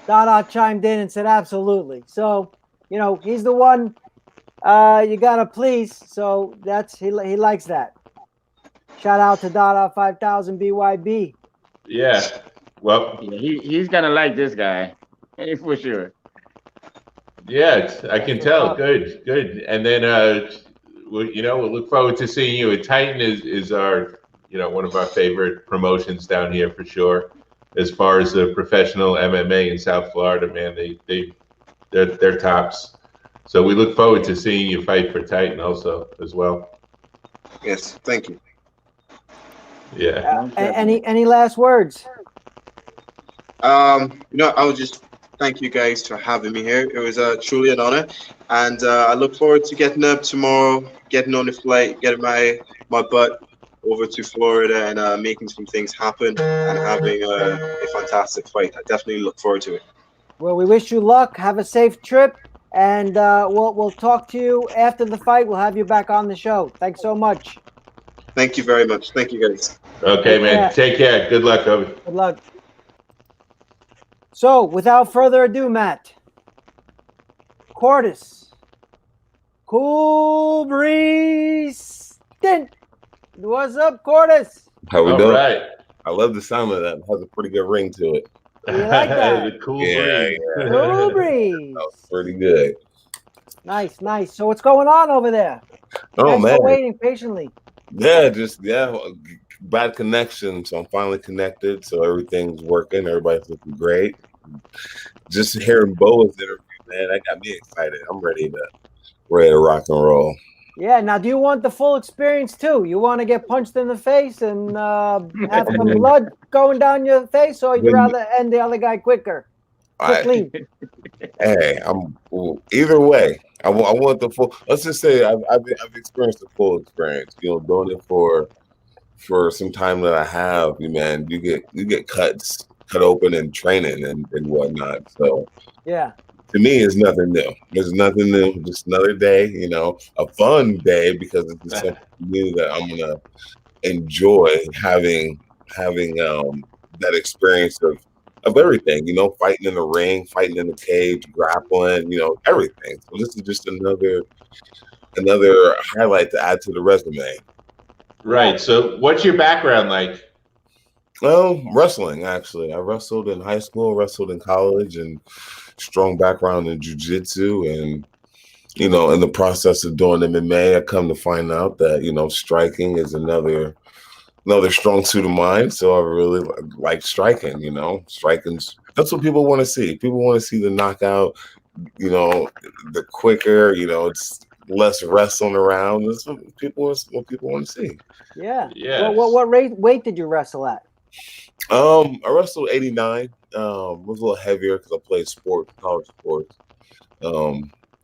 C: Dada chimed in and said absolutely. So, you know, he's the one you gotta please. So that's he likes that. Shout out to Dada 5000 BYB.
A: Yeah. Well,
D: Yeah, he's gonna like this guy for sure.
A: yeah, I can
C: That's
A: tell.
C: what's up.
A: Good. And then, we'll look forward to seeing you. And Titan is our, one of our favorite promotions down here for sure. As far as the professional MMA in South Florida, man, they're tops. So we look forward to seeing you fight for Titan also as well.
F: Yes, thank you.
A: Yeah.
C: Any last words?
F: I would just thank you guys for having me here. It was truly an honor, and I look forward to getting up tomorrow, getting on the flight, getting my butt over to Florida, and making some things happen, and having a fantastic fight. I definitely look forward to it.
C: Well, we wish you luck. Have a safe trip, and we'll talk to you after the fight. We'll have you back on the show. Thanks so much.
F: Thank you very much. Thank you, guys.
A: Okay, man. Take care. Good luck, Kobe.
C: Good luck. So, without further ado, Matt, Quartus, Cool Breeze, Stitt. What's up, Quartus?
G: How we
A: All
G: doing?
A: right.
G: I love the sound of that. It has a pretty good ring to it.
C: You like that?
A: The cool
G: Yeah,
A: breeze.
G: yeah.
C: Cool Breeze.
G: That was pretty good.
C: Nice. So, what's going on over there?
G: Oh
C: Thanks
G: man,
C: for waiting patiently.
G: yeah, bad connection. So I'm finally connected. So everything's working. Everybody's looking great. Just hearing Bowen's interview, man, that got me excited. I'm ready to rock and roll.
C: Yeah. Now, do you want the full experience too? You want to get punched in the face and have some blood going down your face, or you rather end the other guy quickly?
G: Hey, either way. I want the full. Let's just say I've experienced the full experience. Doing it for some time that I have, man. You get cut open in training and whatnot. So
C: yeah,
G: to me, it's nothing new. There's nothing new. Just another day. A fun day because it's just something new that I'm gonna enjoy having that experience of everything, fighting in the ring, fighting in the cage, grappling, everything. So this is just another highlight to add to the resume.
A: Right. So what's your background like?
G: Well, wrestling, actually. I wrestled in high school, wrestled in college, and strong background in jiu-jitsu. And, in the process of doing MMA, I come to find out that, striking is another strong suit of mine. So I really like striking, striking's that's what people want to see. People want to see the knockout, the quicker, it's less wrestling around. That's what people want to see.
C: Yeah.
A: Yeah.
C: What weight did you wrestle at?
G: I wrestled 89. Was a little heavier because I played college sports.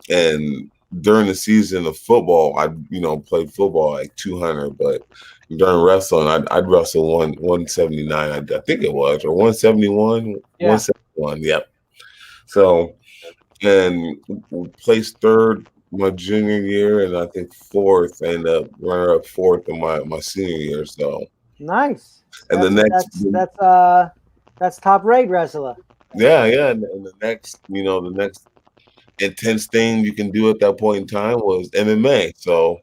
G: And during the season of football, I played football like 200, but during wrestling, I'd wrestle 179, I think it was, or 171, 171. Yep. So, and placed third my junior year, and I think fourth, and runner-up fourth in my senior year. So
C: nice.
G: And
C: that's top rate wrestler.
G: Yeah. And the next intense thing you can do at that point in time was MMA. So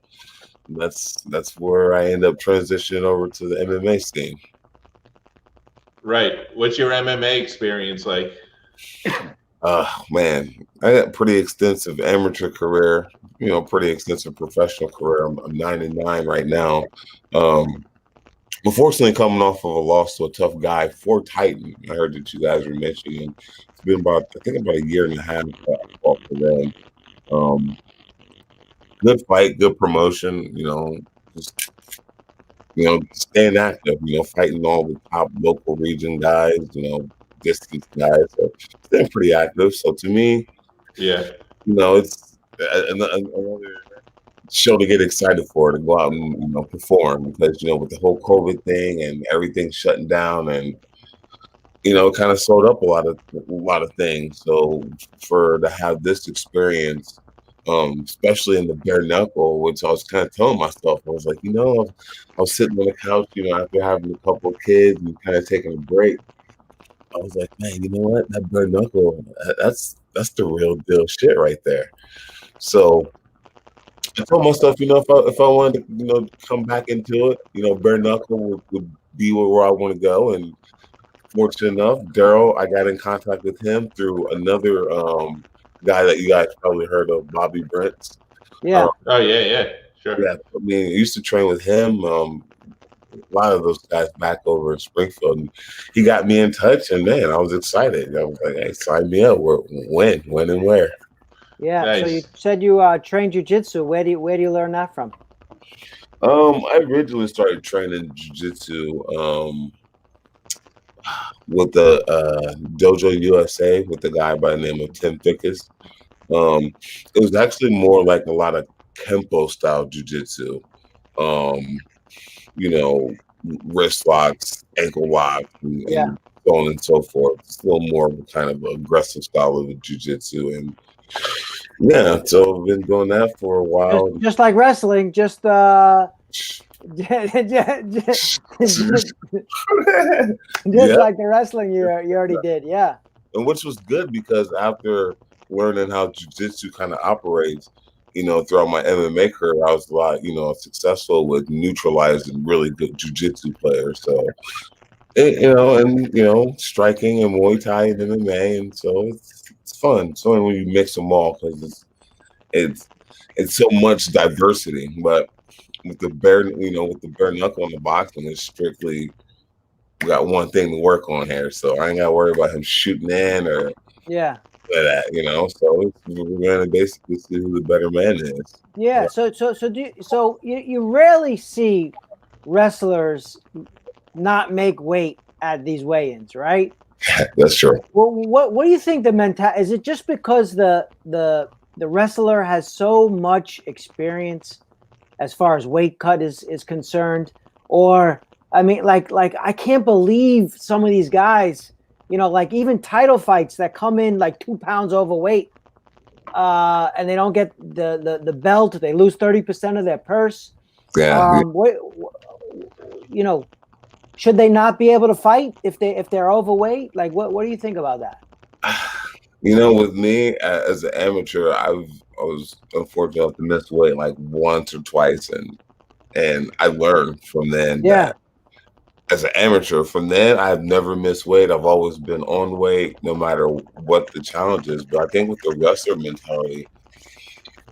G: that's where I end up transitioning over to the MMA scene.
A: Right. What's your MMA experience like?
G: Man, I got a pretty extensive amateur career, pretty extensive professional career. I'm 9-9 right now. Unfortunately, coming off of a loss to a tough guy for Titan. I heard that you guys were mentioning. It's been about a year and a half off of them. Good fight, good promotion. Just staying active. Fighting all the top local region guys. Distance guys. So staying pretty active. So to me,
A: yeah,
G: it's another show to get excited for, to go out and perform, because with the whole COVID thing and everything shutting down, and kind of sold up a lot of things. So to have this experience, especially in the bare knuckle, which I was kind of telling myself, I was like, I was sitting on the couch, after having a couple of kids and kind of taking a break. I was like, man, you know what? That bare knuckle, that's the real deal shit right there. So I told myself, if I wanted to, come back into it, bare knuckle would be where I want to go. And fortunate enough, Daryl, I got in contact with him through another guy that you guys probably heard of, Bobby Brents.
C: Yeah.
A: Oh yeah, sure.
G: Yeah, I mean, I used to train with him. A lot of those guys back over in Springfield. And he got me in touch, and man, I was excited. I was like, "Hey, sign me up. When, and where?"
C: Yeah.
A: Nice.
C: So you said you trained jiu-jitsu. Where do you learn that from?
G: I originally started training jiu-jitsu with the Dojo USA with the guy by the name of Tim Thickus. It was actually more like a lot of Kempo style jiu-jitsu. Wrist locks, ankle locks, and so on and so forth. It's a little more of a kind of aggressive style of jiu-jitsu. And yeah, so I've been doing that for a while.
C: Just like wrestling, just like the wrestling you already did, yeah.
G: And which was good because after learning how jiu-jitsu kind of operates, throughout my MMA career, I was a lot, successful with neutralizing really good jiu-jitsu players. So, striking and Muay Thai and MMA, and so it's fun. So when you mix them all, because it's so much diversity. But with the bare knuckle in the boxing, it's strictly we got one thing to work on here. So I ain't got to worry about him shooting in or that, so we're gonna basically see who the better man is.
C: Yeah. So you rarely see wrestlers not make weight at these weigh-ins, right?
G: That's true.
C: Well, what do you think the mentality is? It just because the wrestler has so much experience as far as weight cut is concerned, or I mean, like I can't believe some of these guys. Like even title fights that come in like 2 pounds overweight, and they don't get the belt. They lose 30% of their purse.
G: Yeah.
C: Should they not be able to fight if they're overweight? Like, what do you think about that?
G: With me as an amateur, I was unfortunate enough to miss weight like once or twice, and I learned from then.
C: Yeah.
G: That as an amateur, from then I've never missed weight. I've always been on weight, no matter what the challenge is. But I think with the wrestler mentality,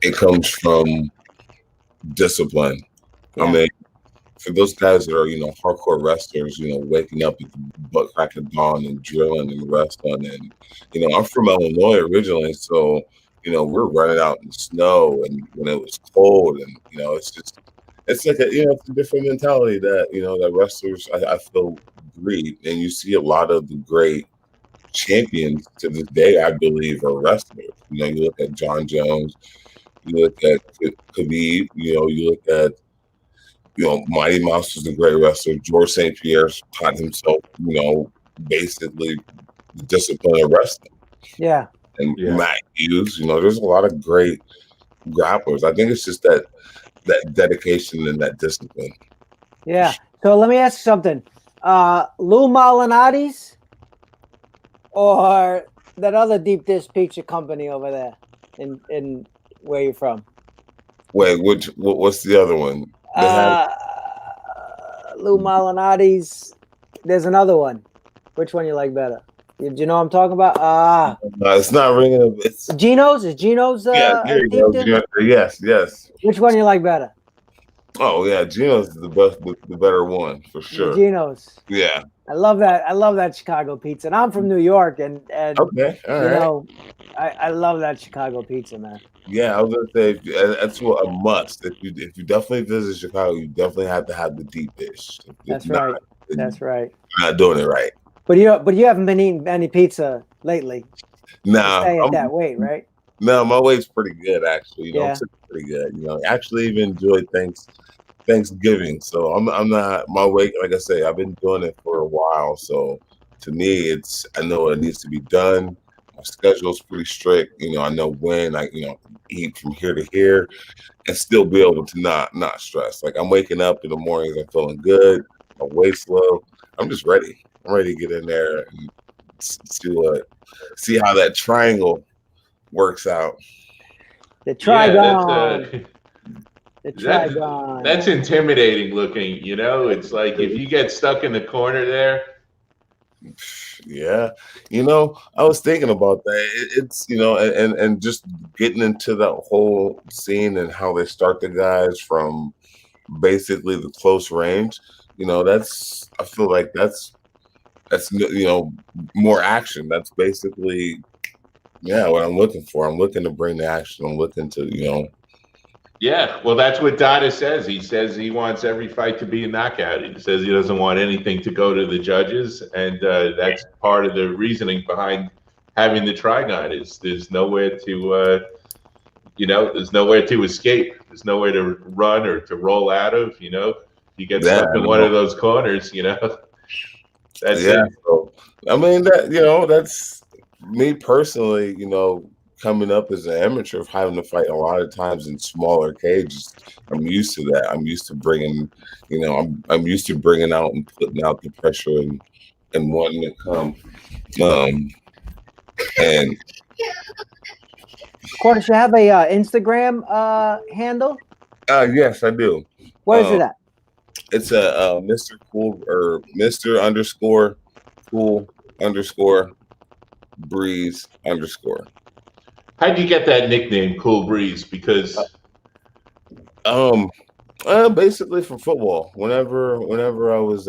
G: it comes from discipline.
C: Yeah.
G: I mean, for those guys that are, hardcore wrestlers, waking up at the butt crack of dawn and drilling and wrestling. And, I'm from Illinois originally. So, we're running out in the snow and when it was cold and, it's like it's a different mentality that, that wrestlers, I feel, breed. And you see a lot of the great champions to this day, I believe, are wrestlers. You look at John Jones, you look at Khabib, you look at, Mighty Mouse was a great wrestler. George St. Pierre taught himself, basically the discipline of wrestling.
C: Yeah.
G: And Matt Hughes, there's a lot of great grapplers. I think it's just that dedication and that discipline.
C: Yeah. So let me ask you something. Lou Malnati's or that other deep dish pizza company over there in where you're from?
G: Wait, what's the other one?
C: Lou Malnati's. There's another one. Which one you like better? Do you know what I'm talking about?
G: No, it's not ringing. It's
C: Geno's. Is Geno's?
G: Yeah, there you go. Yes.
C: Which one you like better?
G: Oh yeah, Geno's is the best, the better one for sure.
C: Geno's.
G: Yeah.
C: I love that Chicago pizza, and I'm from New York, and
G: okay, all right.
C: I love that Chicago pizza, man.
G: Yeah, I was gonna say that's a must. If you definitely visit Chicago, you definitely have to have the deep dish.
C: That's right. That's right.
G: You're not doing it right.
C: But you haven't been eating any pizza lately.
G: No,
C: stay at that weight, right?
G: No, my weight's pretty good actually.
C: Yeah.
G: I'm sitting pretty good. Actually even enjoyed Thanksgiving. So I'm not my weight. Like I say, I've been doing it for a while. So to me, I know it needs to be done. My schedule's pretty strict. I know when I eat from here to here and still be able to not stress. Like I'm waking up in the mornings, I'm feeling good, my weight's low. I'm just ready. I'm ready to get in there and see how that triangle works out.
C: The trigon. The trigon.
A: That's intimidating looking. It's like if you get stuck in the corner there.
G: Yeah, I was thinking about that. It's and just getting into that whole scene and how they start the guys from basically the close range. I feel like that's more action. That's basically what I'm looking for. I'm looking to bring the action. I'm looking to
A: Yeah, well, that's what Dada says. He says he wants every fight to be a knockout. He says he doesn't want anything to go to the judges, and that's part of the reasoning behind having the trigon. Is there's nowhere to, there's nowhere to escape. There's nowhere to run or to roll out of. You get stuck in one of those corners. That's it.
G: So, I mean that's me personally. Coming up as an amateur of having to fight a lot of times in smaller cages, I'm used to that. I'm used to bringing, I'm used to bringing out and putting out the pressure and wanting to come. And
C: Quartus, you have a Instagram handle?
G: Yes, I do.
C: What is it at?
G: It's a Mr. Cool or Mr. _ Cool _ Breeze _
A: How'd you get that nickname, Cool Breeze? Because
G: basically from football. Whenever I was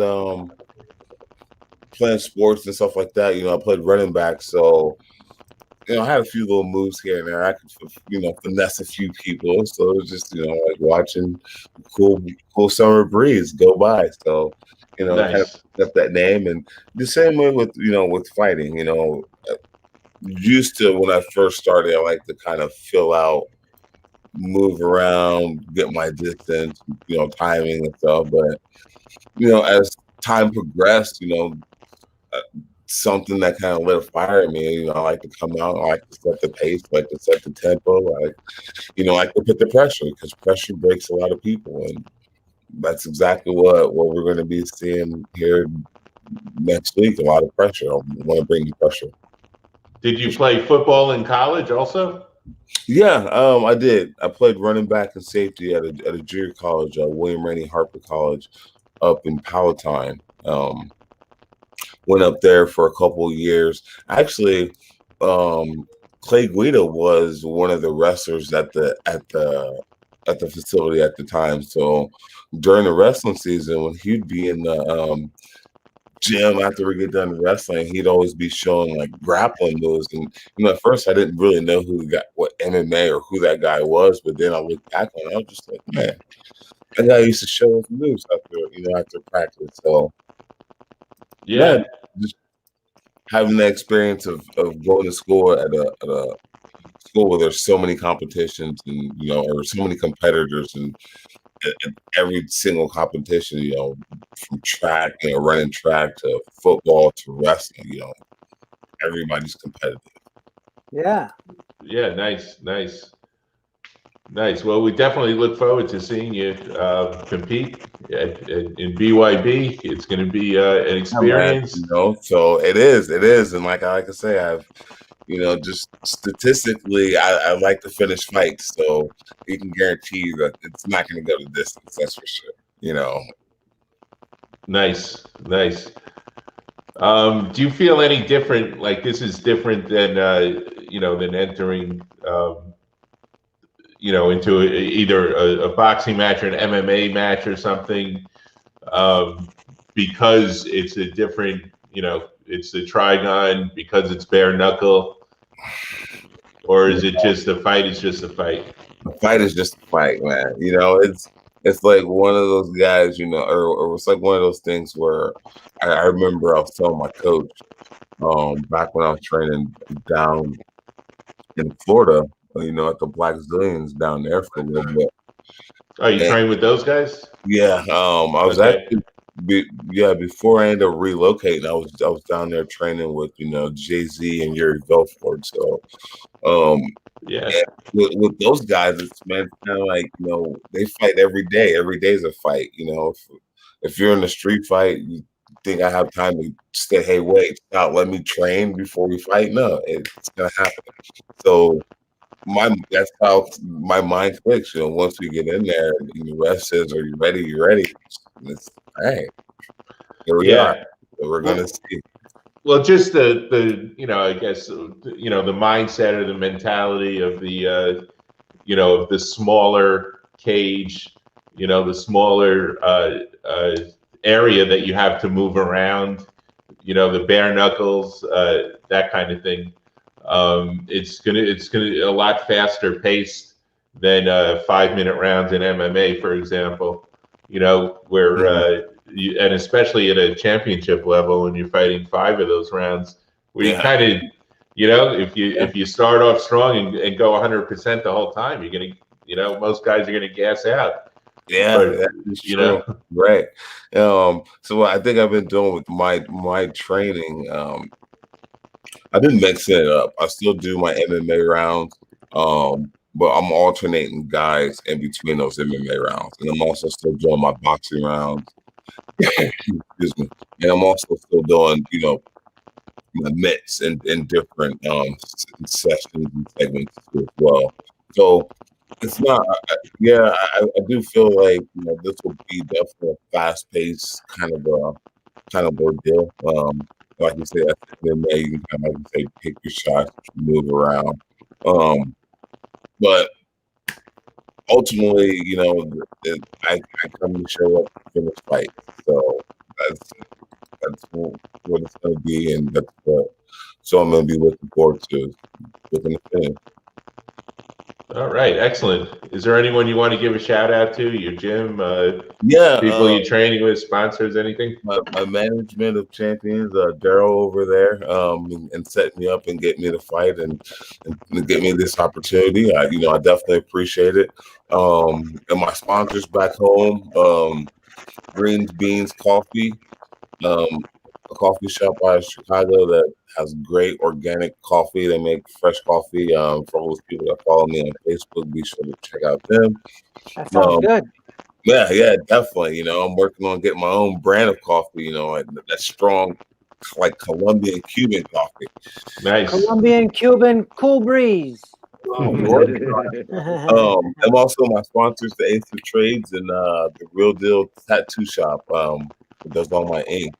G: playing sports and stuff like that, I played running back, so I had a few little moves here and there. I could finesse a few people, so it was just like watching cool summer breeze go by. So
A: nice.
G: Kind of got that name, and the same way with with fighting. Used to when I first started, I like to kind of fill out, move around, get my distance, timing and stuff. But as time progressed, something that kind of lit a fire in me. I like to come out, I like to set the pace, I like to set the tempo, I like to put the pressure, because pressure breaks a lot of people, and that's exactly what we're going to be seeing here next week. A lot of pressure. I want to bring the pressure.
A: Did you play football in college also?
G: Yeah, I did. I played running back and safety at a junior college, William Rainey Harper College, up in Palatine. Went up there for a couple of years. Actually, Clay Guida was one of the wrestlers at the facility at the time. So during the wrestling season, when he'd be in the gym after we get done wrestling, he'd always be showing like grappling moves. And at first I didn't really know what MMA or who that guy was, but then I looked back on it, I was just like, man, that guy used to show us moves after practice. So yeah, just having the experience of going to school at a school where there's so many competitions and or so many competitors, and every single competition, from track, running track to football to wrestling, everybody's competitive.
C: Yeah.
A: Yeah, nice. Well, we definitely look forward to seeing you compete in BYB. It's going to be an experience.
G: So it is, and like I say, I've just statistically, I like to finish fights, so you can guarantee that it's not going to go to distance. That's for sure.
A: Nice. Do you feel any different? Like this is different than than entering into either a boxing match or an MMA match or something, because it's a different, it's the trigon, because it's bare knuckle, or is it just the fight is just a fight?
G: The fight is just a fight, man. It's like one of those guys, or it's like one of those things where I remember I was telling my coach back when I was training down in Florida, at the Black Zillions down there for a little bit.
A: Oh, you trained with those guys?
G: Yeah, I was actually before I ended up relocating, I was down there training with Jay-Z and Yuri Belfort. So
A: Yeah.
G: with those guys, it's kind of like they fight every day. Every day is a fight. If you're in a street fight, you think I have time to say, hey, wait, stop, let me train before we fight? No, it's gonna happen. So that's how my mind clicks. Once we get in there, and the ref says, "Are you ready? You ready?" And it's all right. Here we are. So we're gonna see.
A: Well, just the I guess the mindset or the mentality of the of the smaller cage, the smaller area that you have to move around, the bare knuckles, that kind of thing. It's gonna a lot faster paced than 5-minute rounds in MMA, for example. Where and especially at a championship level when you're fighting 5 of those rounds, where you kind of if you start off strong and go 100% the whole time, you're gonna most guys are gonna gas out.
G: Yeah,
A: but,
G: that's true. Right. So what I think I've been doing with my training, I've been mixing it up. I still do my MMA rounds, but I'm alternating guys in between those MMA rounds, and I'm also still doing my boxing rounds. Excuse me. And I'm also still doing, my mitts in different sessions and segments as well. So it's not, I do feel like this will be definitely a fast-paced kind of ordeal. Like you said, MMA, you can kind of, like you say, pick your shots, move around. But ultimately, I come to show up to finish fight. So that's what it's going to be, and that's what. So I'm going to be looking forward to looking to finish.
A: All right, excellent. Is there anyone you want to give a shout out to? Your gym? People you're training with, sponsors, anything?
G: My management of champions, Daryl over there, and set me up and get me to fight and get me this opportunity. I definitely appreciate it. And my sponsors back home, Greens Beans Coffee, a coffee shop out of Chicago that has great organic coffee. They make fresh coffee. For all those people that follow me on Facebook, be sure to check out them.
C: That sounds good.
G: Yeah, definitely. I'm working on getting my own brand of coffee, that strong, like Colombian Cuban coffee.
A: Nice.
C: Colombian Cuban Cool Breeze.
G: I'm also my sponsors, the Ace of Trades and the Real Deal Tattoo Shop. Does all my ink.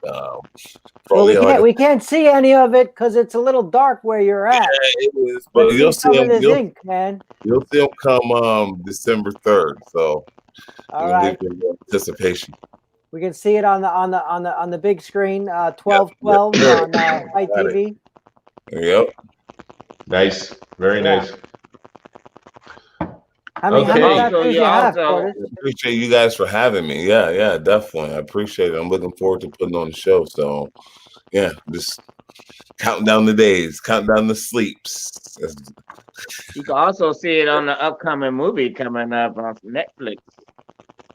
C: Well, we can't see any of it because it's a little dark where you're at.
G: Yeah, it is. But you'll see
C: some of this ink, man.
G: You'll see them come December 3rd. So
C: all right.
G: Anticipation.
C: We can see it on the big screen, 12/12 on Fight TV.
G: Yep.
A: Nice. Very nice.
C: How many tattoos you have, Quartus?
G: I appreciate you guys for having me. Yeah, definitely. I appreciate it. I'm looking forward to putting on the show. So, yeah, just counting down the days, counting down the sleeps.
D: You can also see it on the upcoming movie coming up on Netflix.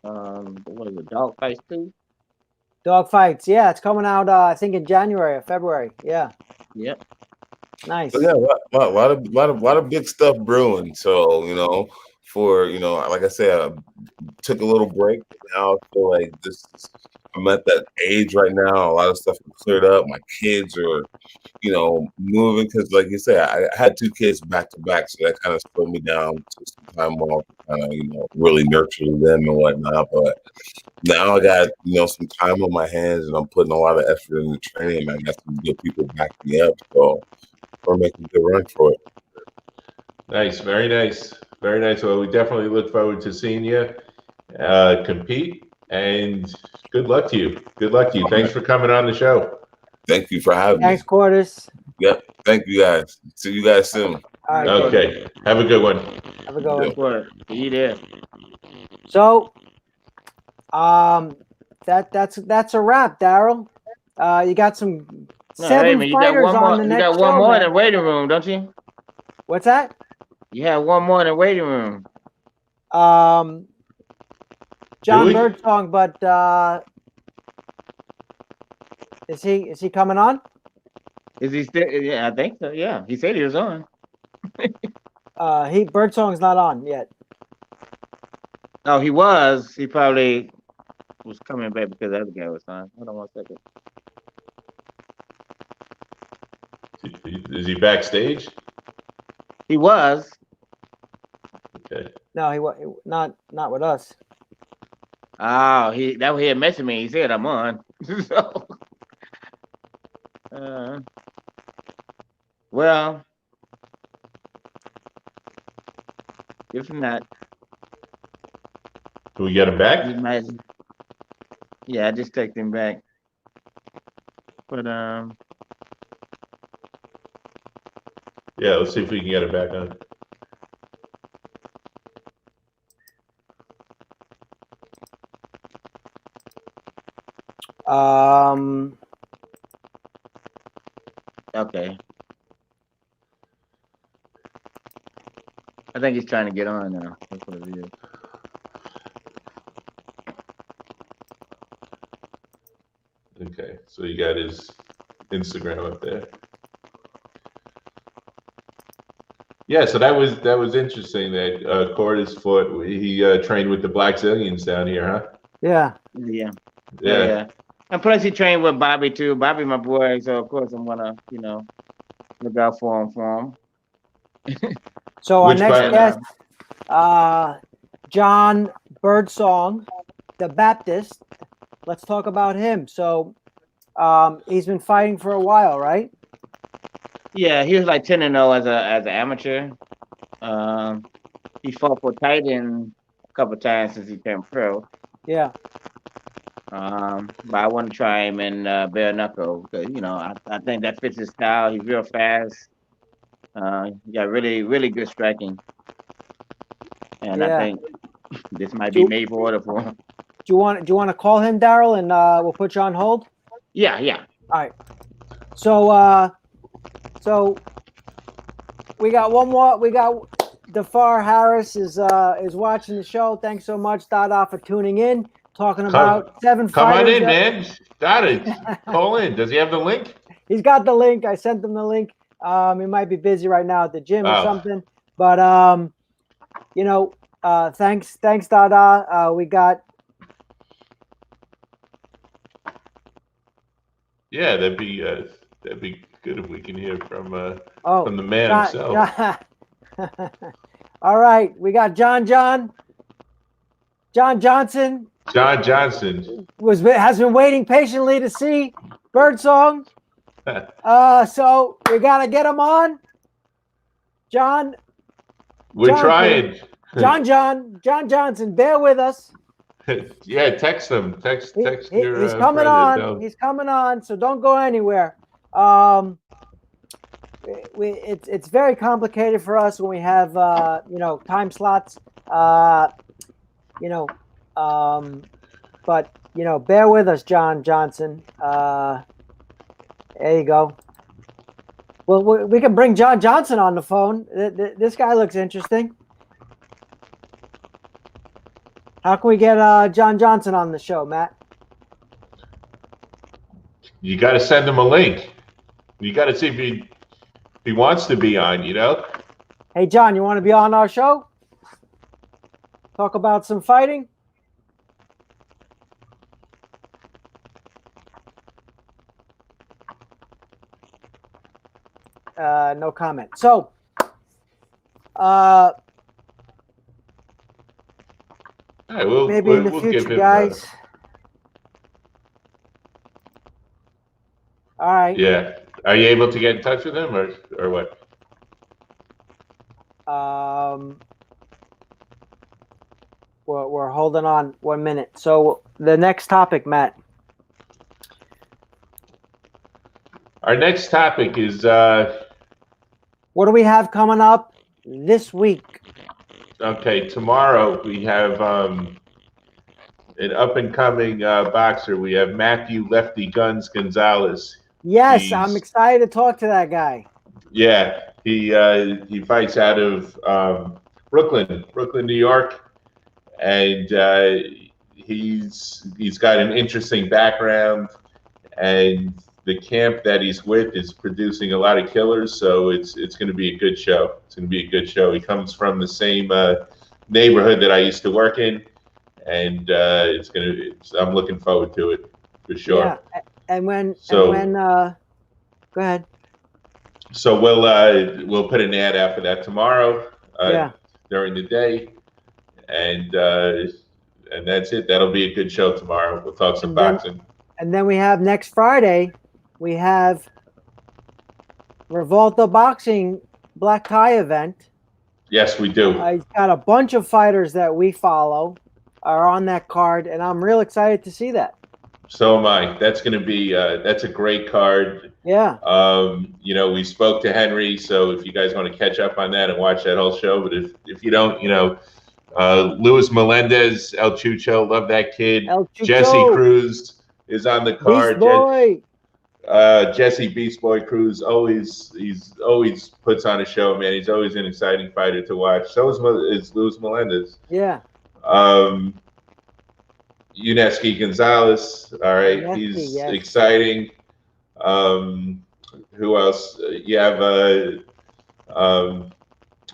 D: What is it, Dog Fights 2?
C: Dog Fights, yeah. It's coming out, I think, in January or February. Yeah.
D: Yep.
C: Nice.
G: So, yeah, a lot of big stuff brewing. So, like I said, I took a little break. Now I feel like I'm at that age right now. A lot of stuff is cleared up. My kids are, moving because, like you said, I had 2 kids back to back, so that kind of slowed me down to some time off, kind of, really nurture them and whatnot. But now I got, some time on my hands, and I'm putting a lot of effort into training. I got some good people backing me up, so we're making a good run for it.
A: Nice, very nice. Very nice. Well, we definitely look forward to seeing you compete, and good luck to you. Good luck to you. Thanks for coming on the show.
G: Thank you for having me.
C: Thanks, Quartus.
G: Yep. Thank you guys. See you guys soon.
C: All right,
A: okay. Quartus. Have a good one.
C: Have a good one.
D: Be there.
C: So, that's a wrap, Daryl. You got some 7 fighters on the next show.
D: You got one more in the waiting room, don't you?
C: What's that?
D: You have one more in the waiting room.
C: John Birdsong, but Is he coming on?
D: Is he still? Yeah, I think so. Yeah, he said he was on.
C: Birdsong's not on yet.
D: Oh, he was. He probably was coming back because the other guy was on. Hold on 1 second.
A: Is he backstage?
D: He was.
A: Okay.
C: No, he not with us.
D: Oh, he had messaged me. He said I'm on. So, well, if not,
A: Can we get him back?
D: he might. Yeah, I just texted him back. But
A: Yeah, let's see if we can get him back on.
D: Okay. I think he's trying to get on now. That's what it is.
A: Okay, so you got his Instagram up there. Yeah, so that was interesting that Quartus fought. He trained with the Black Zillions down here, huh?
C: Yeah.
D: Yeah. And plus, he trained with Bobby too. Bobby, my boy. So of course, I'm gonna, look out for him.
C: So our next guest, John Birdsong, the Baptiz. Let's talk about him. So he's been fighting for a while, right?
D: Yeah, he was like 10-0 as an amateur. He fought for Titan a couple times since he turned pro.
C: Yeah.
D: But I want to try him in bare knuckle because I think that fits his style. He's real fast. He got really, really good striking, and I think this might be made for order for him.
C: Do you want to call him, Daryl, and we'll put you on hold?
D: Yeah.
C: All right. So we got one more. We got DeFar Harris is watching the show. Thanks so much, Dada, for tuning in. Talking about 7
A: Come
C: fighters.
A: on in, man. Got it. Call in. Does he have the link?
C: He's got the link. I sent him the link. He might be busy right now at the gym or something. But thanks, Dada. We got. Yeah,
A: that'd be good if we can hear from the man himself.
C: All right, we got John Johnson.
A: John Johnson
C: has been waiting patiently to see Birdsong. So we gotta get him on. John.
A: We're trying.
C: John Johnson, bear with us.
A: Yeah, text him. Text your.
C: He's coming on. He's coming on. So don't go anywhere. It's very complicated for us when we have time slots. But bear with us, John Johnson. There you go. Well, we can bring John Johnson on the phone. This guy looks interesting. How can we get John Johnson on the show, Matt?
A: You got to send him a link. You got to see if he wants to be on,
C: Hey, John, you want to be on our show? Talk about some fighting? No comment. So, maybe in the future, guys. All right.
A: Yeah. Are you able to get in touch with him or what?
C: We're holding on 1 minute. So the next topic, Matt.
A: Our next topic is
C: what do we have coming up this week?
A: Okay, tomorrow we have an up-and-coming boxer. We have Matthew Lefty Guns Gonzalez.
C: Yes, I'm excited to talk to that guy.
A: Yeah, he fights out of Brooklyn, New York, and he's got an interesting background, and the camp that he's with is producing a lot of killers. So it's going to be a good show. It's going to be a good show. He comes from the same neighborhood that I used to work in, and I'm looking forward to it for sure.
C: Yeah, go ahead.
A: So we'll put an ad out for that tomorrow during the day, and that's it. That'll be a good show tomorrow. We'll talk some boxing.
C: And then we have next Friday, we have Revolta Boxing Black Tie event.
A: Yes, we do.
C: He's got a bunch of fighters that we follow are on that card, and I'm real excited to see that.
A: So am I. That's going to be that's a great card.
C: Yeah.
A: We spoke to Henry, so if you guys want to catch up on that and watch that whole show, but if you don't, Luis Melendez, El Chucho, love that kid. Jesse Cruz is on the card.
C: Beast Boy.
A: Jesse Beast Boy Cruz always puts on a show, man. He's always an exciting fighter to watch. So is Luis Melendez.
C: Yeah.
A: Uneski Gonzalez, all right, he's exciting. Who else? You have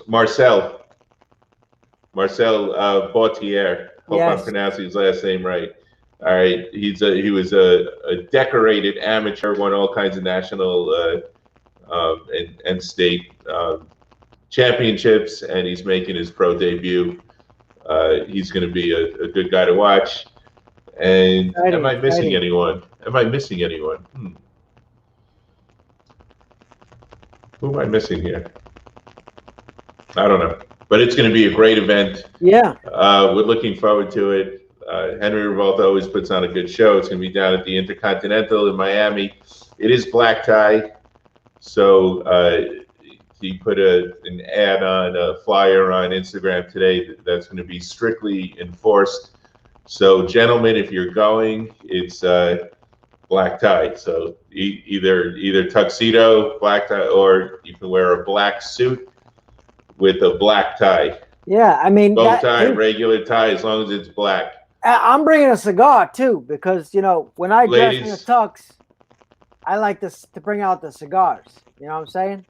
A: Marcel Bautier. Hope I'm pronouncing his last name right. All right, he was a decorated amateur, won all kinds of national and state championships, and he's making his pro debut. He's going to be a good guy to watch. And am I missing anyone? Who am I missing here? I don't know. But it's going to be a great event.
C: Yeah.
A: We're looking forward to it. Henry Revolta always puts on a good show. It's going to be down at the Intercontinental in Miami. It is black tie. So he put an ad on a flyer on Instagram today that's going to be strictly enforced. So, gentlemen, if you're going, it's black tie. So either tuxedo, black tie, or you can wear a black suit with a black tie.
C: Yeah, I mean,
A: bow tie, regular tie, as long as it's black.
C: I'm bringing a cigar too because when I dress in a tux, I like to bring out the cigars. You know what I'm saying?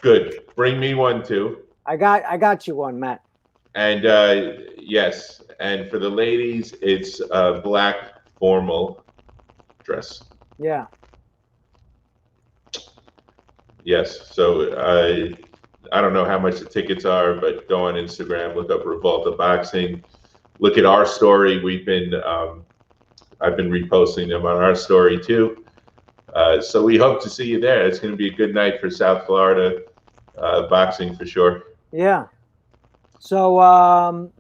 A: Good. Bring me one too.
C: I got you one, Matt.
A: And yes, and for the ladies, it's a black formal dress.
C: Yeah.
A: Yes. So I don't know how much the tickets are, but go on Instagram, look up Revolta Boxing, look at our story. I've been reposting them on our story too. So we hope to see you there. It's going to be a good night for South Florida boxing for sure.
C: Yeah. So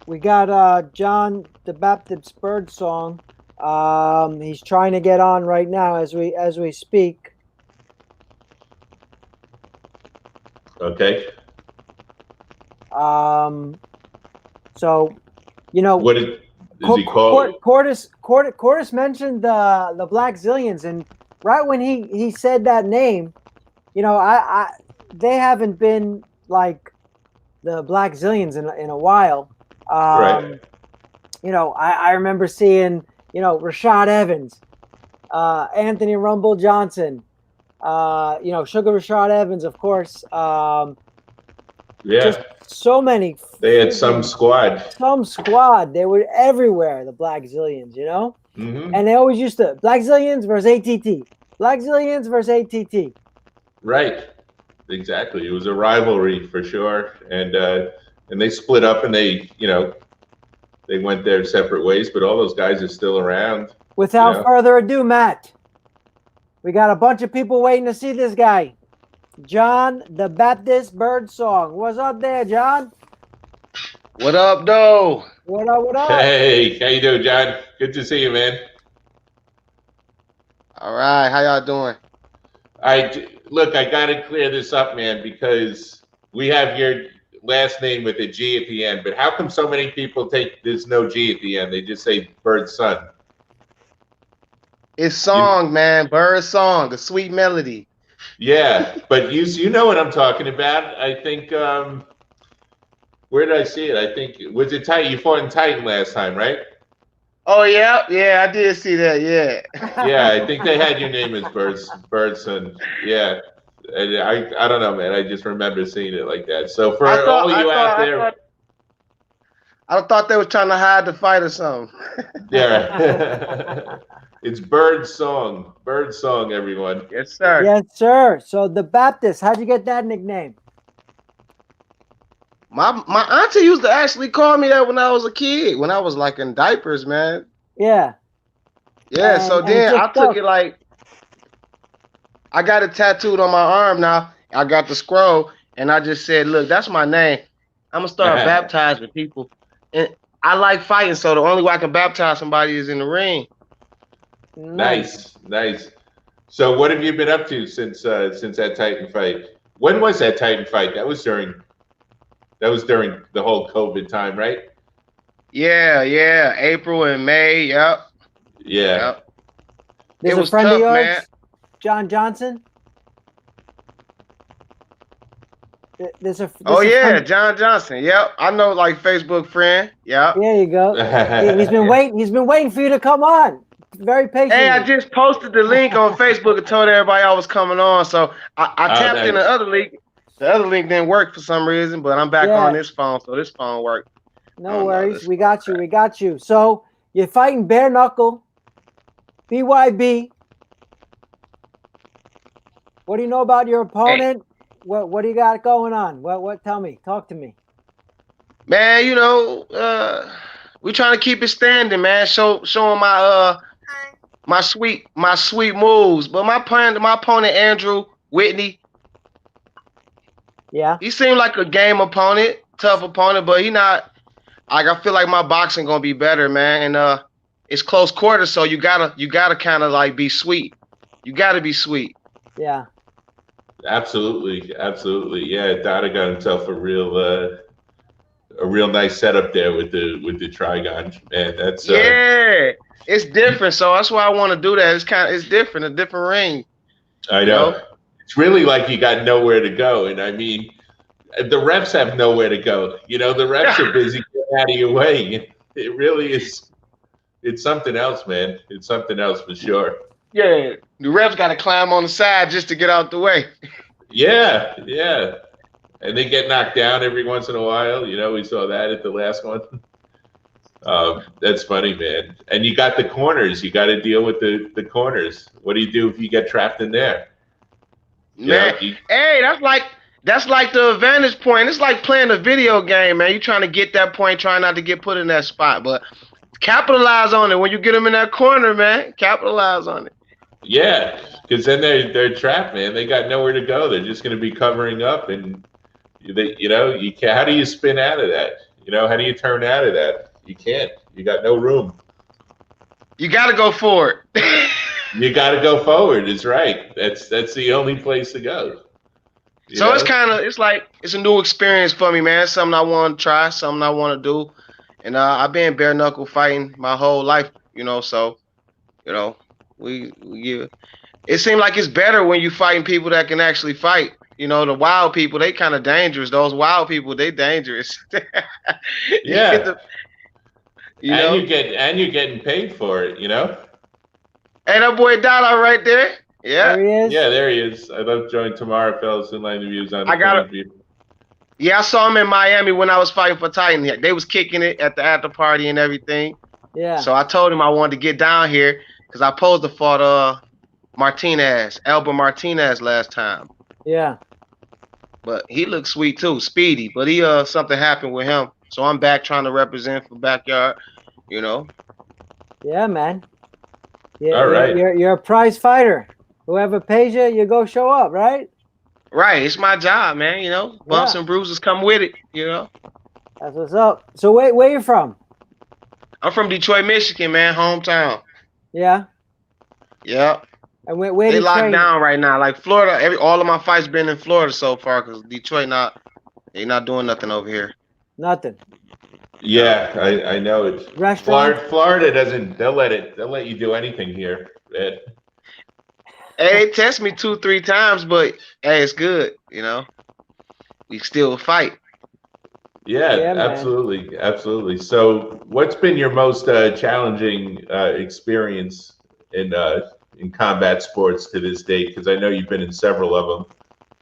C: we got John the Baptiz Birdsong. He's trying to get on right now as we speak.
A: Okay.
C: So,
A: what is he called?
C: Quartus mentioned the Black Zillions, and right when he said that name, they haven't been like the Black Zillions in a while.
A: Right.
C: I remember seeing Rashad Evans, Anthony Rumble Johnson, Sugar Rashad Evans, of course. Just so many.
A: They had some squad.
C: They were everywhere, the Black Zillions,
A: Mm-hmm.
C: And they always used to Black Zillions versus ATT. Black Zillions versus ATT.
A: Right. Exactly. It was a rivalry for sure. And they split up and they went their separate ways, but all those guys are still around.
C: Without further ado, Matt, we got a bunch of people waiting to see this guy. John the Baptiz Birdsong. What's up there, John?
H: What up, though?
C: What up?
A: Hey, how you doing, John? Good to see you, man.
H: All right, how y'all doing?
A: Look, I got to clear this up, man, because we have your last name with a G at the end, but how come so many people there's no G at the end? They just say Birdsong.
H: It's song, man. Birdsong, a sweet melody.
A: Yeah, but you know what I'm talking about. I think, where did I see it? I think, was it Titan? You fought in Titan last time, right?
H: Oh yeah, yeah, I did see that. Yeah.
A: Yeah, I think they had your name as Birdsong. Yeah. And I don't know, man. I just remember seeing it like that. So for
H: I
A: all
H: thought, I
A: you out
H: thought, I
A: there,
H: thought, I thought they were trying to hide the fight or something.
A: yeah. It's Birdsong. Birdsong, everyone.
H: Yes, sir.
C: Yes, sir. So the Baptist, how'd you get that nickname?
H: My auntie used to actually call me that when I was a kid, when I was like in diapers, man.
C: Yeah.
H: Yeah, so
C: And
H: then
C: just
H: I took it like I got it tattooed on my arm now. I got the scroll and I just said, look, that's my name. I'm gonna start baptizing people. And I like fighting, so the only way I can baptize somebody is in the ring.
A: Nice. So what have you been up to since that Titan fight? When was that Titan fight? That was during the whole COVID time, right?
H: Yeah. April and May, yep.
A: Yeah.
H: Yep.
C: There's
H: It
C: a
H: was
C: friend
H: tough,
C: of yours,
H: man.
C: John Johnson. There's a
H: friend. John Johnson. Yep. I know, like Facebook friend. Yep.
C: There you go. He's been waiting. He's been waiting for you to come on. Very patient.
H: Hey, I just posted the link on Facebook and told everybody I was coming on. So I tapped in the other link. The other link didn't work for some reason, but I'm back on this phone, so this phone worked.
C: No worries. We got you. We got you. So you're fighting bare knuckle, BYB. What do you know about your opponent? Hey. What do you got going on? What? Tell me. Talk to me.
H: Man, you know, we trying to keep it standing, man. Showing my sweet moves. But my opponent Andrew Whitney.
C: Yeah.
H: He seemed like a game opponent, tough opponent, but he not. Like, I feel like my boxing gonna be better, man. And it's close quarters, so you gotta kind of like be sweet. You gotta be sweet.
C: Yeah.
A: Absolutely. Yeah, Dada got himself a real nice setup there with the Trigon. Man, that's
H: it's different. So that's why I want to do that. It's different, a different ring.
A: I know. It's really like you got nowhere to go, and I mean, the reps have nowhere to go. You know, the reps are busy getting out of your way. It really is. It's something else, man. It's something else for sure.
H: Yeah, the reps got to climb on the side just to get out the way.
A: Yeah. And they get knocked down every once in a while. You know, we saw that at the last one. That's funny, man. And you got the corners. You got to deal with the corners. What do you do if you get trapped in there?
H: Man, hey, that's like the advantage point. It's like playing a video game, man. You're trying to get that point, trying not to get put in that spot. But capitalize on it when you get them in that corner, man. Capitalize on it.
A: Yeah, because then they're trapped, man. They got nowhere to go. They're just going to be covering up, and you can't. How do you spin out of that? How do you turn out of that? You can't. You got no room.
H: You got to go forward.
A: You got to go forward. Is right. That's the only place to go.
H: So it's a new experience for me, man. Something I want to try, something I want to do, and I've been bare knuckle fighting my whole life, So, it seems like it's better when you fighting people that can actually fight. The wild people, they kind of dangerous. Those wild people, they dangerous.
A: Yeah. You're getting paid for it,
H: Hey, that boy Dada right there. Yeah.
C: There he is.
A: Yeah, there he is. I love joining tomorrow, fellas, in line the views on the
H: Yeah, I saw him in Miami when I was fighting for Titan. They was kicking it at the after party and everything.
C: Yeah.
H: So I told him I wanted to get down here because I posed to fought Albert Martinez last time.
C: Yeah.
H: But he looked sweet too, speedy. But something happened with him. So I'm back trying to represent for backyard,
C: Yeah, man. Yeah,
A: all right.
C: You're a prize fighter. Whoever pays you, you go show up, right?
H: Right. It's my job, man. Bumps and bruises come with it.
C: That's what's up. So where you from?
H: I'm from Detroit, Michigan, man. Hometown.
C: Yeah.
H: Yep.
C: And where
H: they locked
C: train?
H: down right now. Like Florida, all of my fights been in Florida so far because Detroit they not doing nothing over here.
C: Nothing.
A: Yeah, I know it.
C: Restaurant.
A: Florida doesn't. They'll let you do anything here.
H: Hey, they test me 2-3 times, but hey, it's good. We still fight.
A: Yeah,
C: Yeah, man.
A: absolutely, absolutely. So, what's been your most challenging experience in combat sports to this date? Because I know you've been in several of them.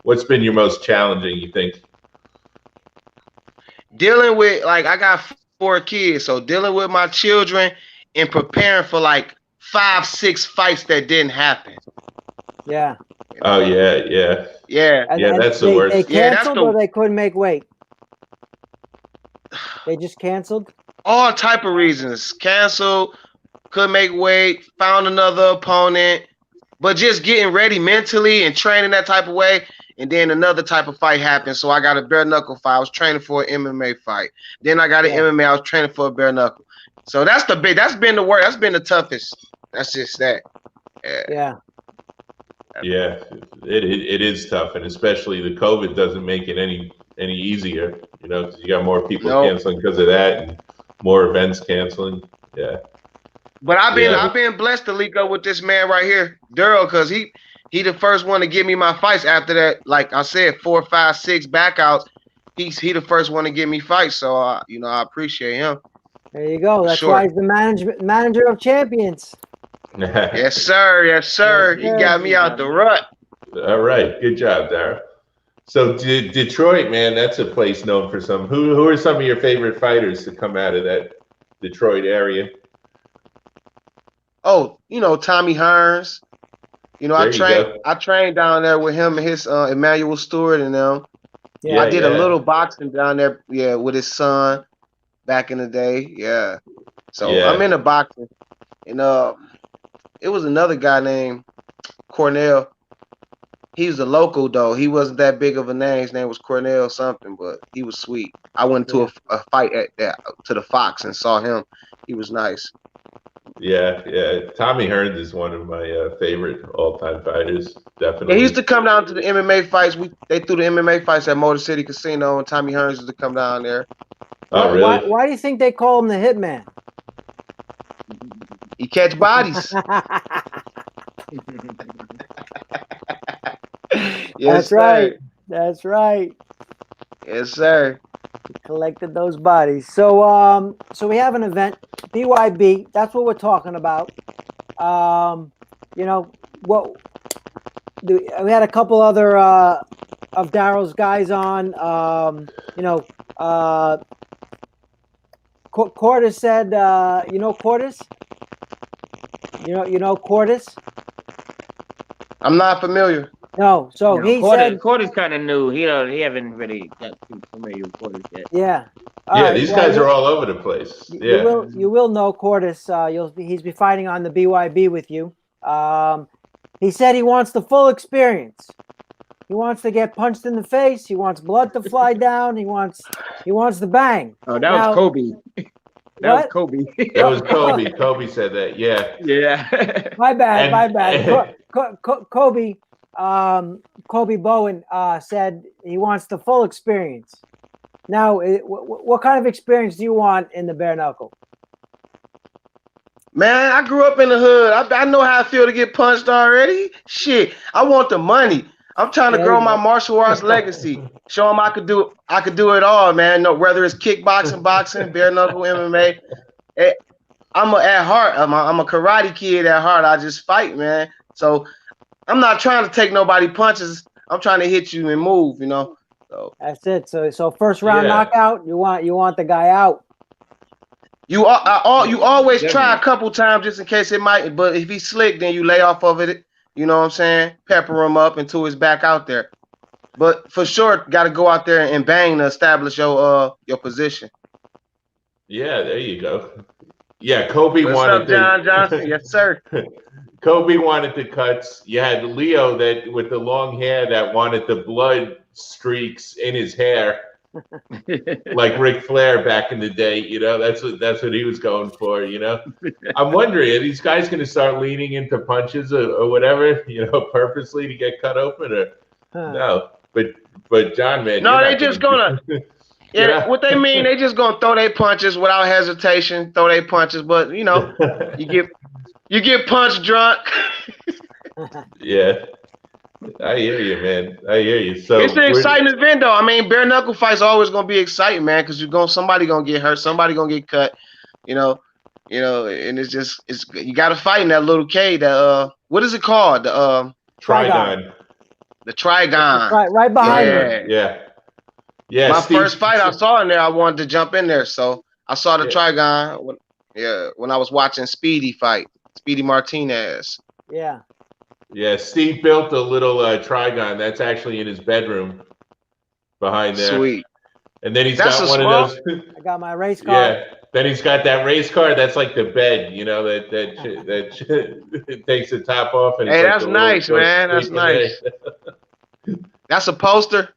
A: What's been your most challenging, you think?
H: Dealing with, like, I got 4 kids, so dealing with my children and preparing for like 5, 6 fights that didn't happen.
C: Yeah.
A: Oh yeah, yeah,
H: Yeah.
C: And,
A: yeah.
C: and
A: That's the
C: they
A: worst.
H: Yeah, that's
C: canceled
H: the
C: or they couldn't make weight. They just canceled.
H: all type of reasons. Canceled, couldn't make weight, found another opponent, but just getting ready mentally and training that type of way. And then another type of fight happened. So I got a bare knuckle fight. I was training for an MMA fight. Then I got an MMA. I was training for a bare knuckle. So that's been the worst. That's been the toughest. That's just that.
C: Yeah.
A: Yeah, it is tough, and especially the COVID doesn't make it any easier. You know, 'cause you got more people canceling because of that, and more events canceling. Yeah.
H: But I've been blessed to link up with this man right here, Daryl, because he the first one to give me my fights after that. Like I said, 4, 5, 6 backouts. He the first one to give me fights. So I appreciate him.
C: There you go. That's
H: sure.
C: why he's the manager of champions.
H: Yes, sir. Yes, sir. He got me out the rut.
A: All right, good job, Dara. So Detroit, man, that's a place known for some. Who are some of your favorite fighters to come out of that Detroit area?
H: Oh, Tommy Hearns. I trained down there with him and his Emmanuel Stewart and them.
C: Yeah,
H: I did a little boxing down there, with his son back in the day. Yeah. So I'm into boxing. And it was another guy named Cornell. He was a local though. He wasn't that big of a name. His name was Cornell something, but he was sweet. I went to a fight to the Fox and saw him. He was nice.
A: Yeah. Tommy Hearns is one of my favorite all-time fighters. Definitely.
H: Yeah, he used to come down to the MMA fights. They threw the MMA fights at Motor City Casino, and Tommy Hearns used to come down there.
A: Oh, really?
C: Why do you think they call him the Hitman?
H: He catch bodies. Yes,
C: That's right.
H: sir.
C: That's right.
H: Yes, sir.
C: He collected those bodies. So so we have an event, BYB. That's what we're talking about. We had a couple other of Daryl's guys on. Quartus said, Quartus? You know Quartus?
H: I'm not familiar.
C: No, so he said
D: Quartus kind of new. He haven't really got too familiar with Quartus yet.
C: Yeah.
A: These guys are all over the place. Yeah.
C: You will know Quartus. He's be fighting on the BYB with you. He said he wants the full experience. He wants to get punched in the face. He wants blood to fly down. He wants the bang.
D: Oh, that was Kobe. That was Kobe.
A: That was Kobe. Kobe said that. Yeah.
D: Yeah.
C: My bad. Kobe. Kobe Bowen said he wants the full experience. Now, what kind of experience do you want in the bare knuckle?
H: Man, I grew up in the hood. I know how I feel to get punched already. Shit, I want the money. I'm trying to grow my martial arts legacy. Show them I could do it all, man. No, whether it's kickboxing, boxing, bare knuckle, MMA. I'm a karate kid at heart. I just fight, man. So I'm not trying to take nobody punches. I'm trying to hit you and move, So
C: that's it. So first round knockout. You want the guy out.
H: You always try a couple times just in case it might. But if he's slick, then you lay off of it. You know what I'm saying? Pepper him up until he's back out there. But for sure, got to go out there and bang to establish your position.
A: Yeah, there you go. Yeah, Kobe
H: What's
A: wanted
H: up, John Johnson? Yes, sir.
A: Kobe wanted the cuts. You had Leo that with the long hair that wanted the blood streaks in his hair, like Ric Flair back in the day. That's what he was going for. I'm wondering, are these guys going to start leaning into punches or whatever? Purposely to get cut open or no? But John, man,
H: no, they just gonna. Yeah, what they mean, they just gonna throw their punches without hesitation. Throw their punches, but you get punch drunk.
A: Yeah. I hear you, man. I hear you. So
H: It's an exciting event, though. I mean, bare knuckle fights always gonna be exciting, man, because somebody gonna get hurt, somebody gonna get cut, you know, and it's you got to fight in that little cage. What is it called? The
A: Trigon.
H: The Trigon.
C: Right behind
A: me. Yeah.
H: My first fight I saw in there, I wanted to jump in there, so I saw the Trigon. When I was watching Speedy fight, Speedy Martinez.
C: Yeah.
A: Yeah, Steve built a little Trigon. That's actually in his bedroom behind there.
H: Sweet.
A: And then he's got one of those.
C: I got my race car.
A: Yeah. Then he's got that race car. That's like the bed, that takes the top off. And
H: hey, that's nice, man. That's nice. That's a poster.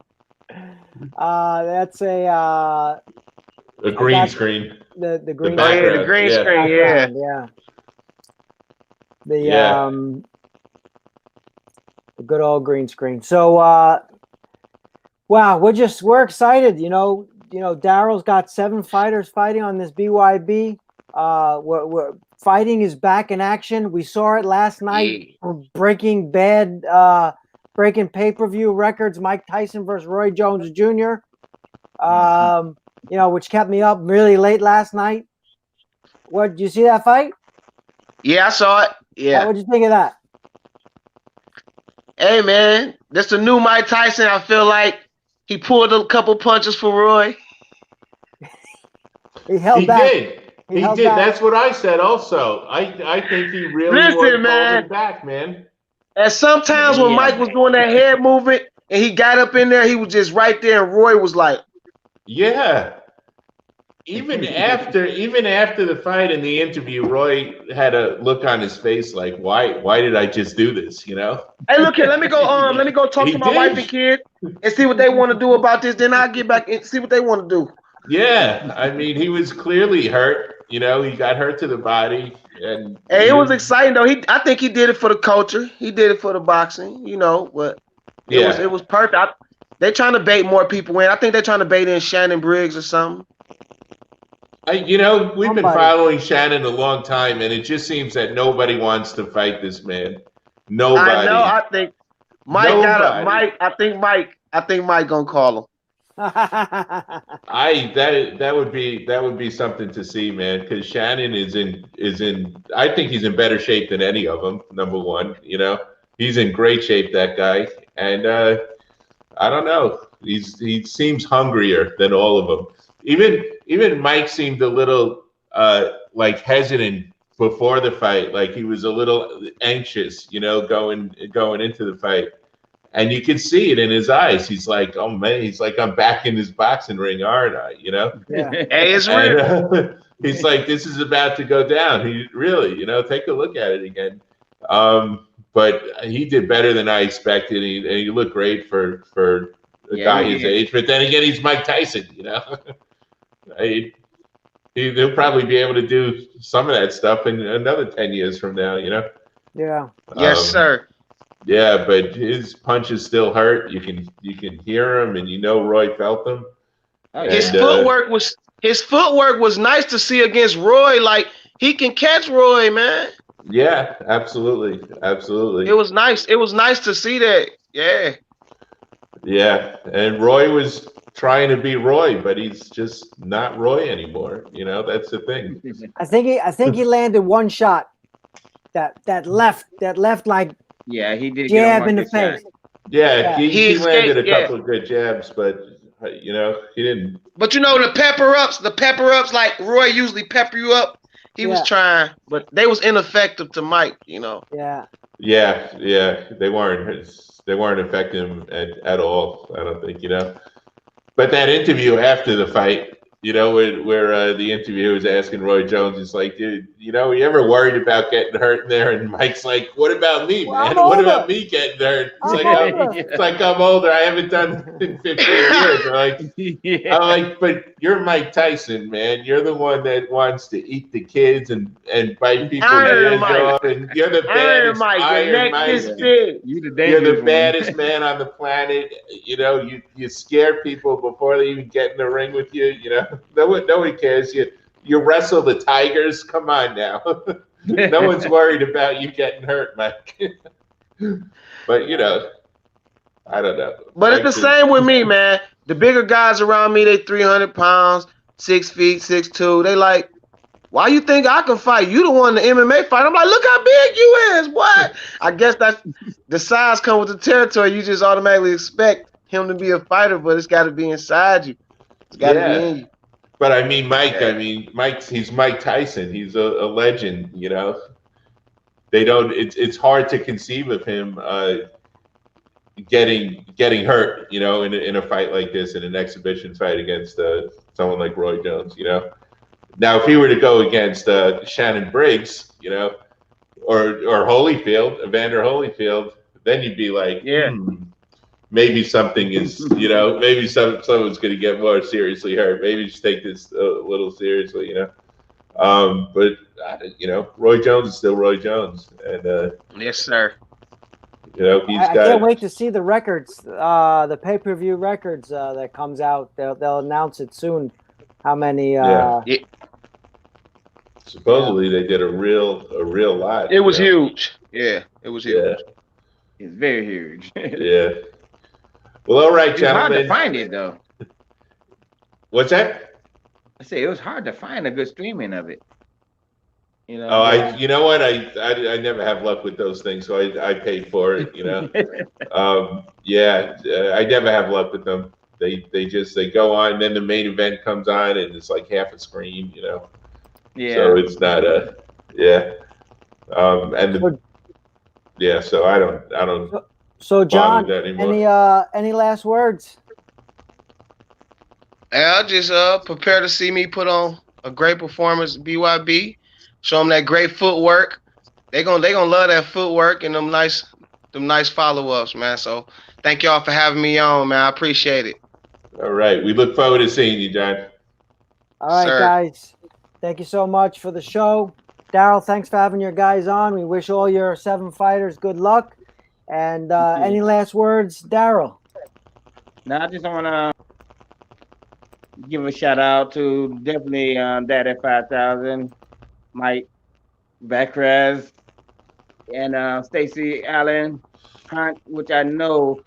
C: That's a
A: green screen.
C: The green.
H: Oh yeah, the green screen.
C: Yeah. The good old green screen. So, wow, we're excited. Daryl's got 7 fighters fighting on this BYB. Fighting is back in action. We saw it last night. Breaking pay-per-view records. Mike Tyson versus Roy Jones Jr. Which kept me up really late last night. Did you see that fight?
H: Yeah, I saw it. Yeah.
C: What'd you think of that?
H: Hey, man, this the new Mike Tyson. I feel like he pulled a couple punches for Roy.
C: He held back.
A: He did. That's what I said also. I think he really holding back, man.
H: And sometimes when Mike was doing that head movement and he got up in there, he was just right there, and Roy was like,
A: yeah. Even after the fight and the interview, Roy had a look on his face like, why did I just do this? Hey,
H: look here, let me go talk to my wife and kid and see what they want to do about this. Then I'll get back and see what they want to do.
A: Yeah, I mean, he was clearly hurt. He got hurt to the body, and
H: it was exciting though. I think he did it for the culture. He did it for the boxing. But it was perfect. They're trying to bait more people in. I think they're trying to bait in Shannon Briggs or something.
A: We've been following Shannon a long time, and it just seems that nobody wants to fight this man. Nobody.
H: I know. I think Mike I think Mike gonna call him.
A: That would be something to see, man. Because Shannon is in. I think he's in better shape than any of them. Number one, he's in great shape. That guy, and I don't know. He seems hungrier than all of them. Even Mike seemed a little hesitant before the fight, like he was a little anxious, going into the fight, and you could see it in his eyes. He's like, "Oh man," he's like, "I'm back in this boxing ring, aren't I?"
C: Yeah.
H: Hey, it's real.
A: He's like, "This is about to go down." He really, take a look at it again. But he did better than I expected, and he looked great for a guy his age. But then again, he's Mike Tyson, He'll probably be able to do some of that stuff in another 10 years from now,
C: Yeah.
H: Yes, sir.
A: Yeah, but his punches still hurt. You can hear him, and Roy felt them.
H: His footwork was nice to see against Roy. Like he can catch Roy, man.
A: Yeah, absolutely.
H: It was nice. It was nice to see that. Yeah.
A: Yeah, and Roy was trying to be Roy, but he's just not Roy anymore. That's the thing.
C: I think he landed one shot that left like
D: he did
C: jab in the face.
A: Yeah, he landed a couple of good jabs, but he didn't.
H: But the pepper ups like Roy usually pepper you up. He was trying, but they was ineffective to Mike.
C: Yeah.
A: They weren't affecting him at all. I don't think. But that interview after the fight, where the interviewer was asking Roy Jones, he's like, dude, you ever worried about getting hurt in there? And Mike's like, what about me, man? What about me getting hurt? It's like I'm older. I haven't done it in 15 years. I'm like, but you're Mike Tyson, man. You're the one that wants to eat the kids and bite people's heads off. And you're the baddest Iron Mike. You're the baddest man on the planet. You scare people before they even get in the ring with you. Nobody cares. You wrestle the Tigers. Come on now. No one's worried about you getting hurt, Mike. But I don't know.
H: But it's the same with me, man. The bigger guys around me, they 300 pounds, 6 feet, 6'2". They like, why you think I can fight? You the one in the MMA fight. I'm like, look how big you is, what? I guess that's the size comes with the territory. You just automatically expect him to be a fighter, but it's got to be inside you. It's got to be in you.
A: But I mean, he's Mike Tyson. He's a legend, you know. It's hard to conceive of him getting hurt, you know, in a fight like this, in an exhibition fight against someone like Roy Jones, you know. Now, if he were to go against Shannon Briggs, you know, or Holyfield, Evander Holyfield, then you'd be like, maybe something is, you know, maybe someone's going to get more seriously hurt. Maybe just take this a little seriously, you know. But you know, Roy Jones is still Roy Jones, and
H: yes, sir.
A: You know,
C: I can't wait to see the records, the pay-per-view records that comes out. They'll announce it soon. How many?
A: Supposedly they did a real lot.
H: It was huge. Yeah, it was huge.
A: Yeah.
D: It's very huge.
A: Yeah. Well, all right, gentlemen.
D: It's hard to find it though.
A: What's that?
D: I say it was hard to find a good streaming of it. You know.
A: Oh, you know what? I never have luck with those things, so I paid for it. You know. I never have luck with them. They go on, and then the main event comes on, and it's like half a screen. You know.
D: Yeah.
A: So it's not So I don't.
C: So John, any last words?
H: I'll just prepare to see me put on a great performance. BYB, show them that great footwork. They gonna love that footwork and them nice follow ups, man. So thank y'all for having me on, man. I appreciate it.
A: All right, we look forward to seeing you, John.
C: All right, guys. Thank you so much for the show. Daryl, thanks for having your guys on. We wish all your 7 fighters good luck. And any last words, Daryl?
D: No, I just want to give a shout out to definitely Dad at 5,000, Mike Baptiz, and Stacy Allen, which I know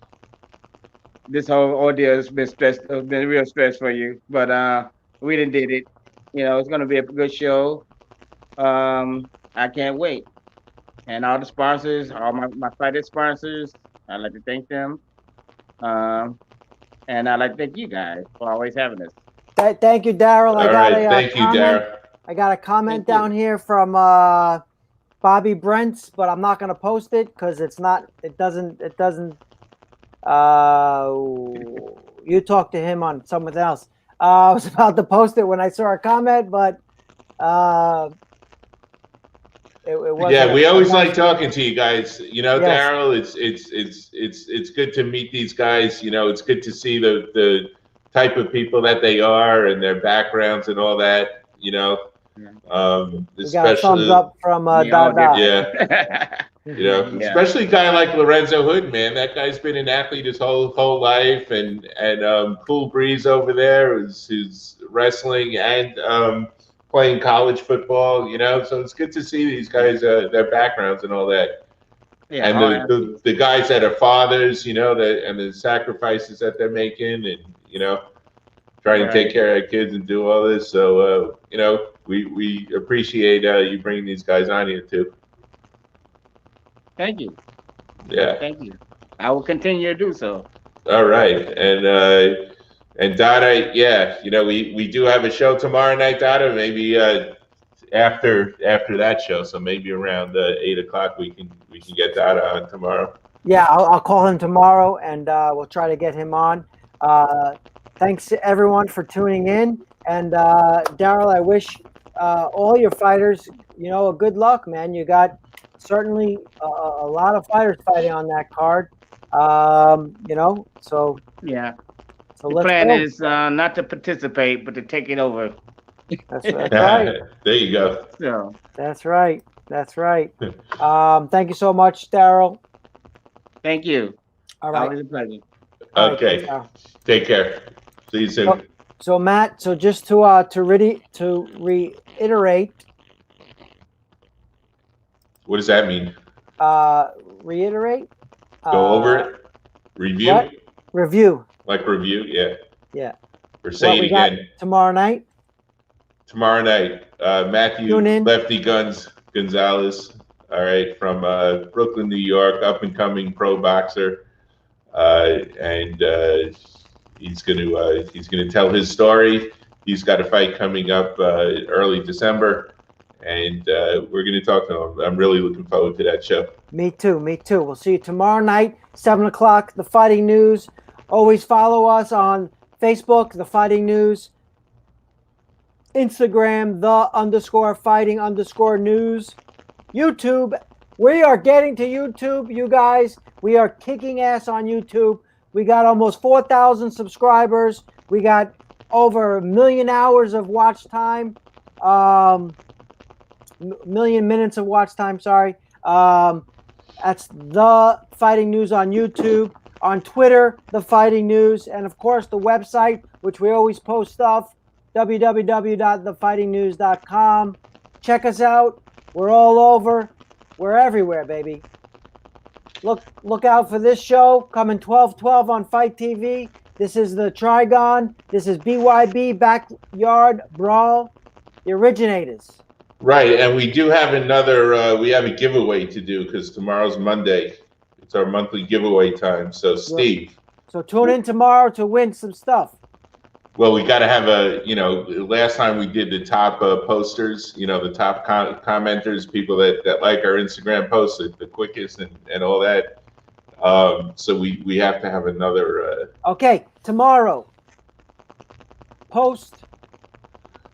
D: this whole ordeal has been real stress for you, but we done did it. You know, it's going to be a good show. I can't wait. And all the sponsors, all my fighter sponsors, I'd like to thank them. And I'd like to thank you guys for always having us.
C: Thank you, Daryl.
A: Thank you, Daryl.
C: I got a comment down here from Bobby Brents, but I'm not going to post it because it doesn't. You talked to him on something else. I was about to post it when I saw a comment, but it wasn't.
A: Yeah, we always like talking to you guys. You know, yes. Daryl, it's good to meet these guys. You know, it's good to see the type of people that they are and their backgrounds and all that. You know,
C: we got a thumbs up from Dada.
A: Yeah. You know, especially a guy like Lorenzo Hood, man. That guy's been an athlete his whole life, and Cool Breeze over there who's wrestling and playing college football. You know, so it's good to see these guys, their backgrounds and all that. Yeah, and the guys that are fathers, you know, and the sacrifices that they're making, and you know, trying to take care of their kids and do all this. So you know, we appreciate you bringing these guys on here too.
D: Thank you.
A: Yeah.
D: Thank you. I will continue to do so.
A: All right. And Dada, yeah, you know, we do have a show tomorrow night, Dada, maybe after that show. So maybe around 8 o'clock we can get Dada on tomorrow.
C: Yeah, I'll call him tomorrow and we'll try to get him on. Thanks to everyone for tuning in. And Daryl, I wish all your fighters, you know, good luck, man. You got certainly a lot of fighters fighting on that card, you know, so
D: yeah. So the plan is not to participate, but to take it over.
C: That's right.
A: There you go.
D: So
C: that's right. Thank you so much, Daryl.
D: Thank you.
C: All right.
D: Always a pleasure.
A: Okay. Right, take care. See you soon.
C: So Matt, so just to reiterate.
A: What does that mean?
C: Reiterate.
A: Go over it. Review?
C: What? Review.
A: Like review? Yeah.
C: Yeah.
A: Or say it again.
C: Tomorrow night?
A: Tomorrow night. Matthew
C: Tune in.
A: Lefty Guns Gonzalez, all right, from Brooklyn, New York, up and coming pro boxer. And he's gonna tell his story. He's got a fight coming up early December, and we're gonna talk to him. I'm really looking forward to that show.
C: Me too. We'll see you tomorrow night, 7 o'clock, The Fighting News. Always follow us on Facebook, The Fighting News, Instagram, _fighting_news, YouTube. We are getting to YouTube, you guys. We are kicking ass on YouTube. We got almost 4,000 subscribers. We got over 1 million hours of watch time. Million minutes of watch time, sorry. That's The Fighting News on YouTube. On Twitter, The Fighting News. And, of course, the website, which we always post stuff, www.thefightingnews.com. Check us out. We're all over. We're everywhere, baby. Look out for this show coming 12/12 on Fight TV. This is the Trigon. This is BYB Backyard Brawl, the originators.
A: Right, and we do have another. We have a giveaway to do because tomorrow's Monday. It's our monthly giveaway time. So, Steve.
C: So tune in tomorrow to win some stuff.
A: Well, we got to have last time we did the top posters, the top commenters, people that like our Instagram posts the quickest and all that. So we have to have another.
C: Okay, tomorrow. Post.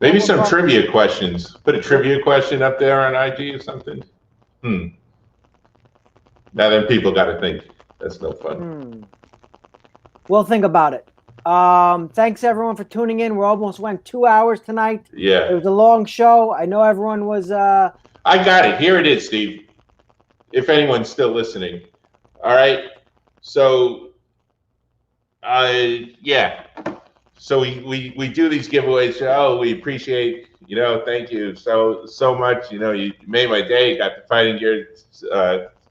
A: Maybe some trivia questions. Put a trivia question up there on IG or something. Now then people got to think. That's no fun.
C: We'll think about it. Thanks everyone for tuning in. We almost went 2 hours tonight.
A: Yeah.
C: It was a long show. I know everyone was
A: I got it. Here it is, Steve. If anyone's still listening. All right. So yeah. So we do these giveaways. Oh, we appreciate, thank you so much. You made my day. You got the fighting gear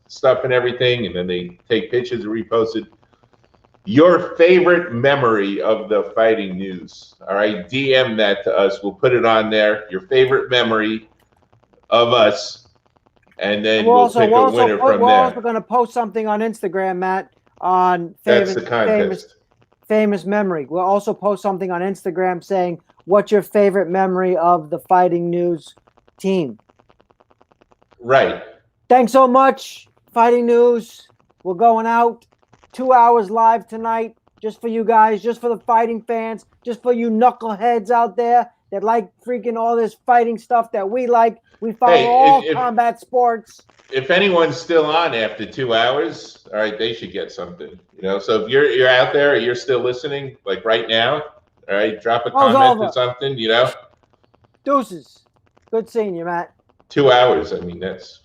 A: stuff and everything, and then they take pictures and repost it. Your favorite memory of the Fighting News. All right, DM that to us. We'll put it on there. Your favorite memory of us, and then we'll pick a winner from there.
C: We're also going to post something on Instagram, Matt, on
A: That's the contest.
C: Famous memory. We'll also post something on Instagram saying, what's your favorite memory of the Fighting News team?
A: Right.
C: Thanks so much, Fighting News. We're going out. 2 hours live tonight, just for you guys, just for the fighting fans, just for you knuckleheads out there that like freaking all this fighting stuff that we like. We follow combat sports.
A: If anyone's still on after 2 hours, all right, they should get something. So if you're out there, or you're still listening, like right now, all right, drop a comment or something.
C: Deuces. Good seeing you, Matt.
A: 2 hours. I mean, that's